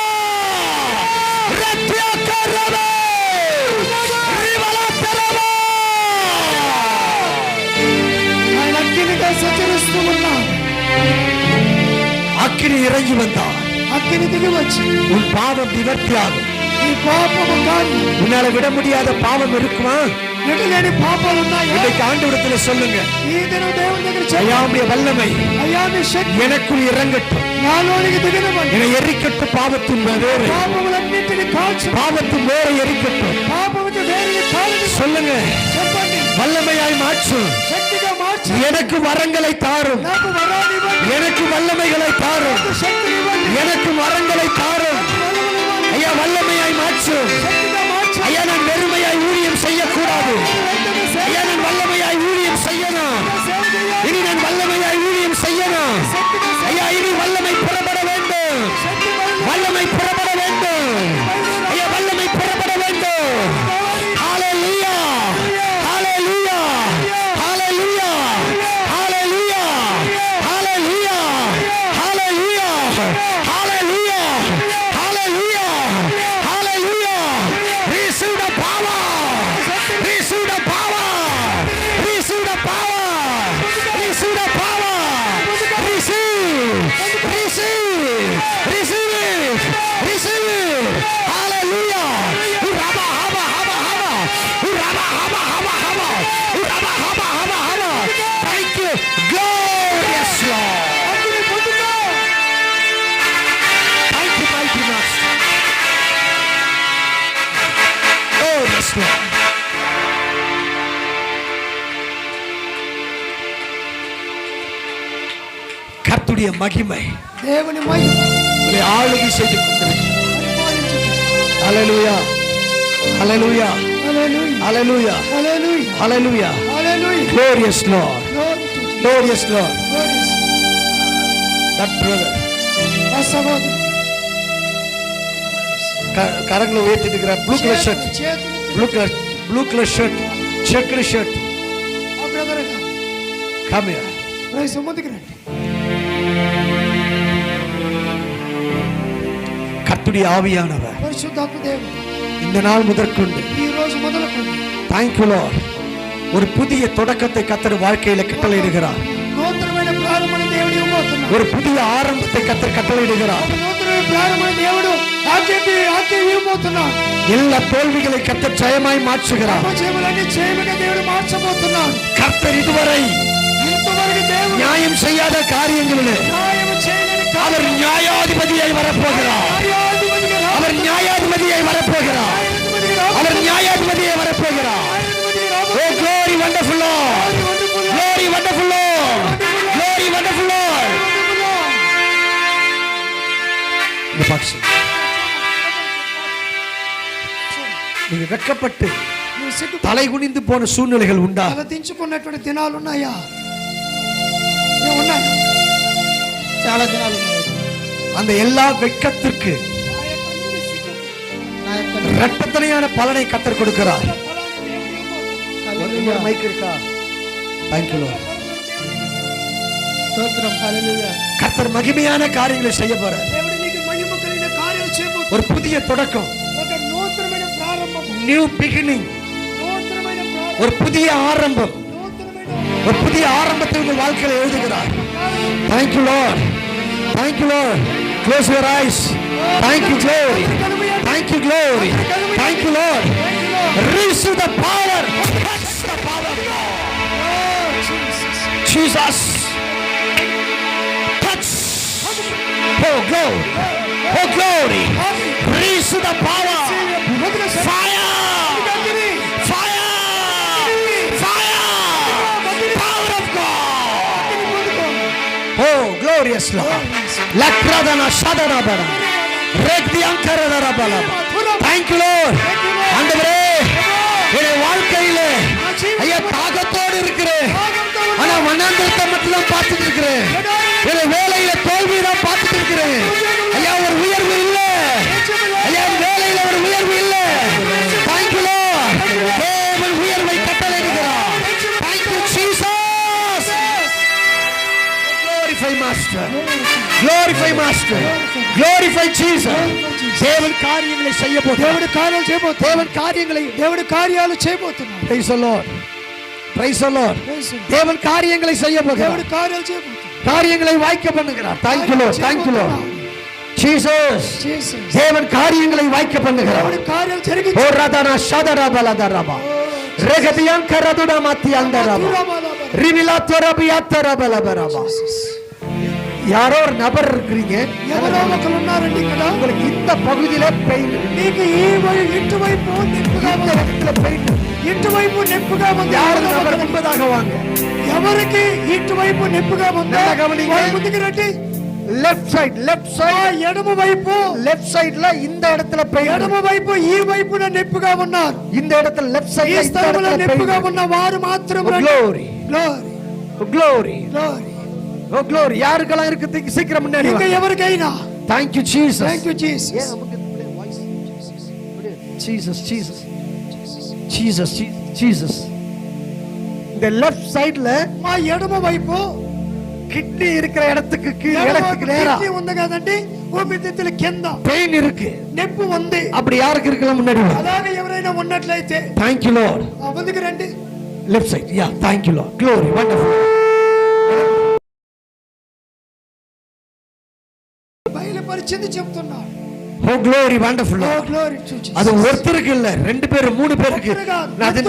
రత్యాకరబే రివలదరబ ఆయన అగ్గినిగా సంచరిస్తూ ఉన్నాడు. அக்கினி இறங்கி வந்தார். అగ్గిని దిగి వచ్చి உன் பாவம் நிவர்த்தியாகும். ఈ పాపము కానీ உன்னால விட முடியாத பாவம் இருக்குமா? విడలేని పాపాలు ఉన్నాయా? இன்னைக்கு ஆண்டவரிடத்துல சொல்லுங்க, ఈ దినం దేవుని దగ్గర చెప్పు. ஐயாவுடைய வல்லமை అయ్యా నీ శక్తి எனக்குள் இறங்கட்டும். నాలోనికి దిగనివ్వండి. என்னை எரிக்கட்டும். பாவத்தின் வேறு పాపములన్నింటినీ కాల్చు. பாவத்தின் வேறு எரிக்கட்டும். పాపముతో వేరుని కాల్చు. சொல்லுங்க, చెప్పండి. வல்லமையாய் மாற்றும். శక్తిగా మార్చు. எனக்கு வரங்களை தாரும். నాకు వరాలు ఇవ్వండి. எனக்கு வல்லமைகளை தாரும். నాకు శక్తిని ఇవ్వండి. எனக்கு வரங்களை தாரும். వరములు ఇవ్వండి. ஐயா வல்லமையாய் மாற்றும். శక్తిగా మార్చు. ஐயா நான் வெறுமையாய் ஊழியம் செய்யக்கூடாது. వెంటనే సేవ ஐயா நான் வல்லமையாய் ஊழியம் செய்யணும். చేయాలి. இனி நான் வல்லமையாய் ஊழியம் செய்யணும். శక్తిగా సేవ ஐயா இனி வல்லமை புறப்பட வேண்டும். శక్తి వలన வல்லமை புறப்பட வேண்டும். ஐயா வல்லமை புறப்பட வேண்டும். ஹalleluya ஹalleluya ஹalleluya ஹalleluya ஹalleluya ஹalleluya ஹalleluya ஹalleluya ஹalleluya. receive the power, receive the power, receive the power, receive the power, receive, receive, receive it, receive it. Hallelujah. Uraba haba haba haba, uraba haba haba haba, uraba haba haba haba. Thank you, glorious Lord. అగ్గిని పొందుకో. Thank you, mighty Master. Glorious Lord. கர்த்தருடைய மகிமை దేవుని మహిమ உங்களை ஆளுகை செய்து கொண்டிருக்கிறது. పరిపాలించుట. ஹalleluya ஹalleluya హల్లెలూయా. ஹalleluya హల్లెలూయా. ஹalleluya. హల్లెలూయా. Glorious Lord, Glory to Jesus. glorious Lord. Glory. That brother ఆ సహోదరుడు கரங்களை உயர்த்திட்டு இருக்கிற ப்ளூ கலர் ஷர்ட், చేతులు blue colour shirt, checked shirt. ఆ బ్రదర్ Come here. ప్రైజ్ ముందుకు రండి. கர்த்தருடைய ஆவியானவர் పరిశుద్ధాత్మ దేవుడు இந்த நாள் முதற்கொண்டு ఈ రోజు మొదలుకొని Thank you Lord, ஒரு புதிய தொடக்கத்தை கர்த்தர் வாழ்க்கையில கட்டளையிடுகிறார். నూతనమైన ప్రారంభం దేవుడు ఇవ్వబోతున్నాడు. ஒரு புதிய ஆரம்பத்தை கர்த்தர் கட்டளையிடுகிறார். ఒక నూతనమైన ప్రారంభం దేవుడు ఆజ్ఞ ఇవ్వబోతున్నాడు. எல்லா தோல்விகளை கர்த்தர் ஜெயமாய் மாற்றுகிறார். అపజయములన్నీ జయముగా దేవుడు మార్చబోతున్నాడు. கர்த்தர் இதுவரை ఇంతవరకు దేవుడు நியாயம் செய்யாத காரியங்களிலே న్యాయం చేయలేని அவர் நியாயாதிபதியாய் வரப்போகிறார். కార్యాధిపతిగా రా- அவர் நியாயாதிபதியாய் வரப்போகிறார். న్యాయాధిపతిగా రా- அவர் நியாயாதிபதியாய் வரப்போகிறார். న్యాయాధిపతిగా రా- Oh glory wonderful Lord, wonderful Lord. glory wonderful Lord, glory wonderful Lord. இந்த பாக்ஸ் நீங்க வெட்கப்பட்டு నువ్వు సిగ్గు தலை குனிந்து போன சூழ்நிலைகள் உண்டா? తలదించుకున్నటువంటి దినాలు ఉన్నాయా? ఉన్నాయి. చాలా దినాలు ఉన్నాయి. அந்த எல்லா வெட்கத்திற்கு இரட்டத்தனையான பலனை கர்த்தர் கொடுக்கிறார். மைக் இருக்கா? Thank you Lord. స్తోత్రం. హల్లెలూయా. கர்த்தர் மகிமையான காரியங்களை செய்ய போறார். దేవుడు నీకు మహిమ కలిగిన కార్యాలు చేయబోతున్నాడు. ஒரு புதிய தொடக்கம், ఒక నూతనమైన ప్రారంభం. நியூ பிகினிங், నూతనమైన ప్రారంభం. ஒரு புதிய ஆரம்பம், నూతనమైన ஒரு புதிய ஆரம்பத்தை உங்கள் வாழ்க்கையில் எழுதுகிறார். Thank you Lord, thank you Lord. Close your eyes. Thank you, glory. Thank you, glory. Thank you, Lord. Receive the power. Touch the power of God. Jesus. Touch. Oh, glory. Oh, glory. Receive the power. Fire. Fire. Fire. Power of God. Oh, glorious Lord. Lakradana Shadarabara. Rekdiyankaradarabalaba. Thank you, Lord. ஆண்டவரே, என் வாழ்க்கையில ஐயா தாகத்தோடு இருக்கிறேன். ஆனா மண்ணாந்தரத்தை மட்டும் பார்த்துட்டு இருக்கிறேன். என் வேலையில தோல்வியை தான் பார்த்துட்டு இருக்கிறேன். ஐயா ஒரு உயர்வு இல்ல. ஐயா வேலையில ஒரு உயர்வு இல்ல. Thank you, Lord. தேவன் உயர்வை கட்டளையிடுகிறார். Thank you, Jesus. Glorify Master. Glorify Master. Glorify Jesus. தேவன் காரியங்களை செய்ய போகிறார். தேவன் காரியங்களை చేయబోతున్నాడు. Praise the Lord. Praise the Lord. தேவன் காரியங்களை செய்ய போகிறார். காரியங்களை வாய்க்க பண்ணுகிறார். Thank you, Lord. Thank you, Lord. Jesus. தேவன் காரியங்களை வாய்க்க பண்ணுகிறார். ஓ ரதனா ஷதரபலதரபா. ரெகதியங்கரதுட மத்தியந்தரபா. ரிவிலாத்தரபியாத்தரபலபரபா. யாரோ ஒரு நபர் இருக்கிறீங்க, ఎవరో ఒకరు ఉన్నారండి ఇక్కడ. உங்களுக்கு இந்த பகுதியில பெயின், మీకు ఈ ఇటువైపు నొప్పిగా ఉంది. இடத்துல பெயின், ఇటువైపు నొప్పిగా ఉంది. யார் நபர் முன்பதாக வாங்க. ఎవరికి ఇటువైపు నొప్పిగా ఉంది? நல்லா கவனிங்க. ముందుకు రండి. லெஃப்ட் சைடு ఎడమ వైపు, லெஃப்ட் சைடுல இந்த இடத்துல பெயின், ఎడమ వైపు ఈ వైపున నొప్పిగా ఉన్నారు. இந்த இடத்துல லெஃப்ட் ఈ சைடுல இந்த స్థలంలో இடத்துல నొప్పిగా பெயின். ఉన్న వారు మాత్రం రండి. Glory. Glory Glory. Glory. Oh glory. யாருக்கெல்லாம் இருக்கு சீக்கிரம் முன்னாடி ఇంకా வாங்க. ఎవరికైనా. Thank you, Jesus. Thank you, Jesus. Jesus, Jesus. Jesus, Jesus. இந்த லெஃப்ட் சைடுல మా ఎడమ వైపు கிட்னி இருக்கிற இடத்துக்கு இடத்துக்கு நேரா కిడ్నీ ఉంది కదండి, ఊపిరితిత్తుల కింద பெயின் இருக்கு, నొప్పి ఉంది. அப்படி யாருக்கு இருக்கலாம் முன்னாடி வாங்க. అలాగే ఎవరైనా ఉన్నట్లయితే Thank you, Lord. ముందుకు రండి. Left side. Yeah, thank you, Lord. Glory, wonderful. బయలుపరిచింది చెప్తున్నాడు. Oh glory, wonderful. Oh glory to Jesus. அது ஒருத்தருக்கு இல்ல, ரெண்டு பேர் மூணு பேருக்கு,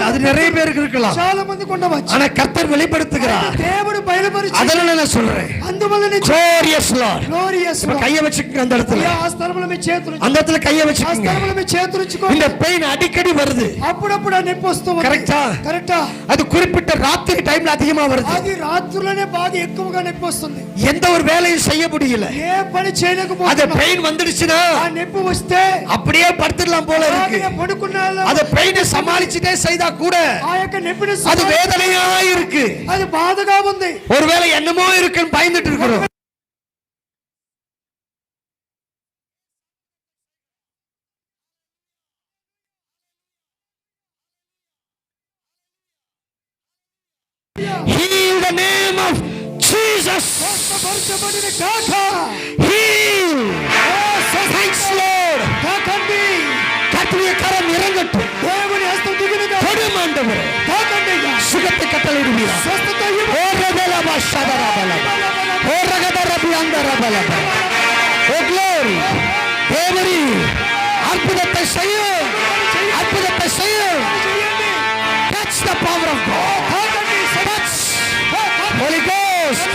அது நிறைய பேருக்கு இருக்கலாம். చాలా మందికి ఉండవచ్చు. ஆனா கர்த்தர் வெளிப்படுத்துகிறார். దేవుడు బయలుపరిచి அதனால நான் சொல்றேன். అందువల్ల glorious Lord. glorious இப்ப கைய வச்சுக்கங்க அந்த இடத்துல. ఆ స్థలంలో మీ చేతులు, அந்த இடத்துல கைய ఆ வச்சுக்கங்க. స్థలంలో మీ చేతులు ఉంచుకోండి. இந்த பெயின் அடிக்கடி வருது. అప్పుడప్పుడు ఆ నొప్పి వస్తూ ఉంది. కరెక్టా? కరెక్టా? அது குறிப்பிட்ட ராத்திரி டைம்ல அதிகமா வருது. అది రాత్రులనే బాగా ఎక్కువగా నొప్పి వస్తుంది. எந்த ஒரு வேலையும் செய்ய முடியல. ఏ పని చేయలేకపోతున్నా. அது பெயின் வந்துடுச்சுனா ఆ నొప్పి వస్తే அப்படியே படுத்துடலாம் போல இருக்கு. పడుకున్నాను. அது பெயினை சமாளிச்சிட்டே செய்தா கூட ఆ యొక్క నొప్పిని அது வேதனையா இருக்கு. అది బాధగా ఉంది. ஒருவேளை என்னமோ இருக்குன்னு பயந்துட்டு இருக்கிறோம். Heal the name of Jesus. స్వస్థపరచబడిన కాక. Heal. Thanks Lord. కాకండి. கர்த்தருடைய கரம் இறங்கட்டும். దేవుని హస్తం దిగునుగా. கொடும் ஆண்டவரே. కాకండి. சுகத்தை கட்டளையிடுவீர். స్వస్థత ఇవ్వు. ஓரதலபா ஷதரபலப. ஓரகதரபியந்தரபலப. Oh glory. தேவரீ அற்புதத்தை செய்யும். அற்புதத்தை செய்யும். Touch the power of God. Touch. Holy Ghost.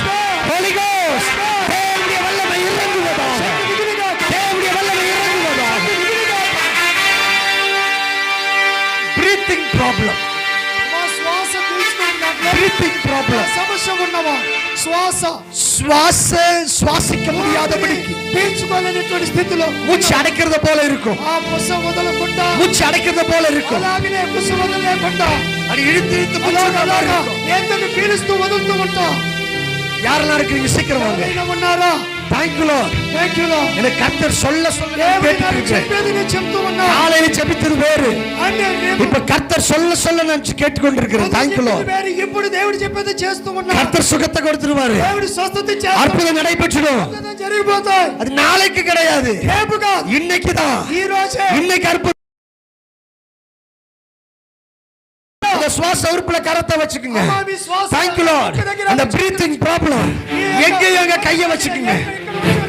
Holy Ghost. தேவனுடைய வல்லமை இறங்குவதாக. தேவனுடைய வல்லமை இறங்குவதாக. Breathing problem. మా శ్వాస పీల్చుకున్నట్లు Breathing problem. సమస్య ఉన్నవా? சுவாசிக்க முடியாதபடிக்கு పీల్చుకోలేనటువంటి స్థితిలో மூச்சு அடைக்கிறது போல இருக்கும். ఆ బుస వదలకుండా, மூச்சு அடைக்கிறது போல இருக்கும். అలాగనే బుస వదలలేకుండా அது இழுத்து இழுத்து மூச்சு అలాగా இருக்கும். ఎందుకు పీలుస్తూ వదులుతూ ఉంటా? யாரெல்லாம் இருக்கீங்க சீக்கிரம் வாங்க. ఎవరైనా ఉన్నారా? Thank you Lord. Thank you Lord. எனக்கு கர்த்தர் சொல்ல దేవుడు నాకు கேட்டுட்டு చెప్పేది నేను చెప్తూ ఉన్నా. காலையில ஜெபித்தது வேறு, అంటే இப்ப கர்த்தர் சொல்ல நான் கேட்டுக்கொண்டிருக்கிறேன். Thank you Lord. ఇప్పుడు దేవుడు చెప్పేది చేస్తూ ఉన్నా. கர்த்தர் சுகத்தை கொடுத்துருவாரு. దేవుడు స్వస్థత చేస్తాడు. அற்புதம் நடைபெற்றிடும். అద్భుతం జరిగిపోతాయి. அது நாளைக்கு கிடையாது, రేపు కాదు, இன்னைக்கு தான். ఈ రోజే. இன்னைக்கு அற்புதம். அந்த சுவாச உறுப்புல கரத்தை வச்சுக்குங்க. Thank you Lord. அந்த breathing problem எங்க கைய வச்சுக்குங்க.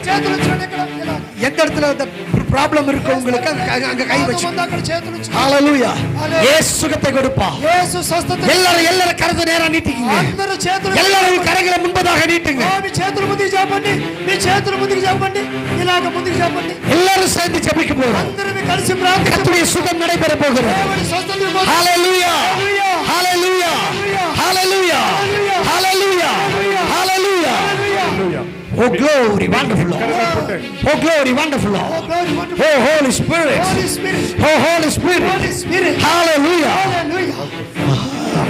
చేతులు చూడండి ఇక్కడ. எந்த இடத்துல அந்த ப்ராப்ளம் இருக்கு உங்களுக்கு அங்க கை வச்சு అక్కడ చేతులు ఉంచు. ஹalleluya இயேசு சுகத்தை கொடுப்பார். యేసు స్వస్థత. எல்லாரும் கரத்தை நேரா நீட்டிங்க. అందరూ చేతులు எல்லாரும் கரங்களை முன்பதாக நீட்டுங்க. మీ చేతులు ముందుకు చాపండి. మీ చేతులు ముందుకు చాపండి. ఇలాగ ముందుకు చాపండి. எல்லாரும் சேர்ந்து ஜெபிக்க போறோம். అందరూ కలిసి ప్రార్థన. கர்த்தருடைய சுகம் நடைபெற போகிறது. దేవుని స్వస్థత ఇవ్వబోతుంది. ஹalleluya ஹalleluya ஹalleluya ஹalleluya ஹalleluya Oh glory wonderful Lord. Oh glory wonderful Lord. Oh Holy Spirit. Holy Spirit. Oh Holy Spirit. Holy Spirit. Hallelujah. Hallelujah.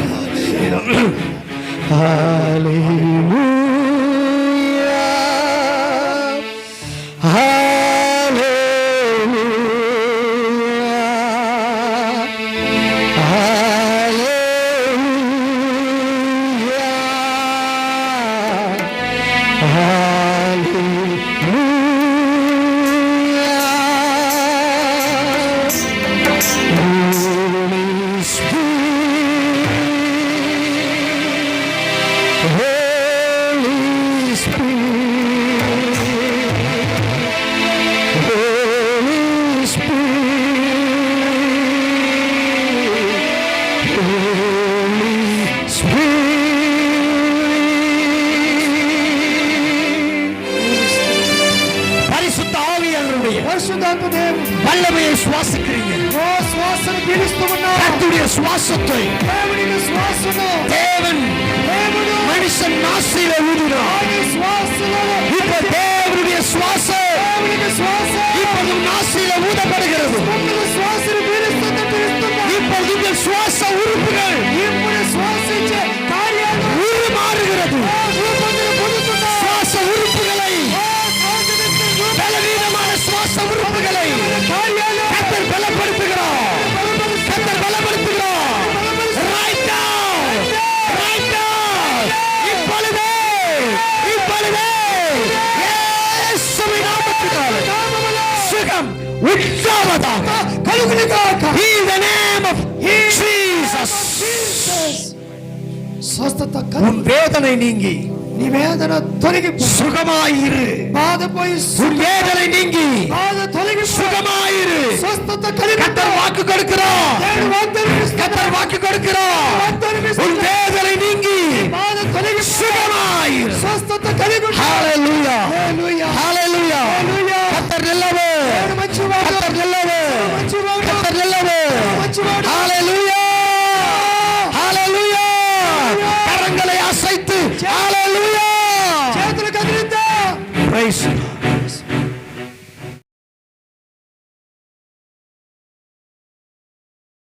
பரிசுத்தாத்ம தேவன் வல்லமையை சுவாசிக்கிறீங்க. ஓ சுவாசனை பீலிస్తూ ఉన్నారు. கர்த்தருடைய சுவாசத்தை దేవుని శ్వాసను தேவன் மனுஷன் நாசியில ஊதினார். இப்ப தேவனுடைய சுவாசம் இப்பொழுது நாசியில ஊதப்படுகிறது. இப்பொழுது உங்கள் சுவாச உறுப்புகள் உருமாறுகிறது. சுவாச உறுப்புகளை பலவீனமான சுவாச உறுப்புகளை கர்த்தர் பலப்படுத்துகிறார். கர்த்தர் பலப்படுத்துகிறார். Right now. Right now. இப்பொழுதே இயேசுவின் நாமத்தினாலே சுகம் உண்டாவதாக கலுகுலிகாக. In the name of Jesus. స్వస్థత உன் வேதனை நீங்கி నీ వేదన తొలగి சுகமாயிரு. బాధపోయి உன் வேதனை நீங்கி బాధ తొలగి சுகமாயிரு. స్వస్థత కలిగి கர்த்தர் வாக்கு கொடுக்கிறார். దేవుడు వాగ్దానం ఇస్తున్నాడు. கர்த்தர் வாக்கு கொடுக்கிறார். వాగ్దానం உன் ఇస్తున్నాడు. வேதனை நீங்கி బాధ తొలగి சுகமாயிரு. స్వస్థత కలిగి ஹalleluya హల్లెలూయా ஹalleluya హల్లెలూయా. கர்த்தர் நல்லவர். దేవుడు మంచివాడు. கர்த்தர் நல்லவர். మంచివాడు. கர்த்தர் நல்லவர். మంచివాడు. ஹalleluya ஹalleluya கரங்களை அசைத்து ஹalleluya చేతులు కదిలిద్దాం. praise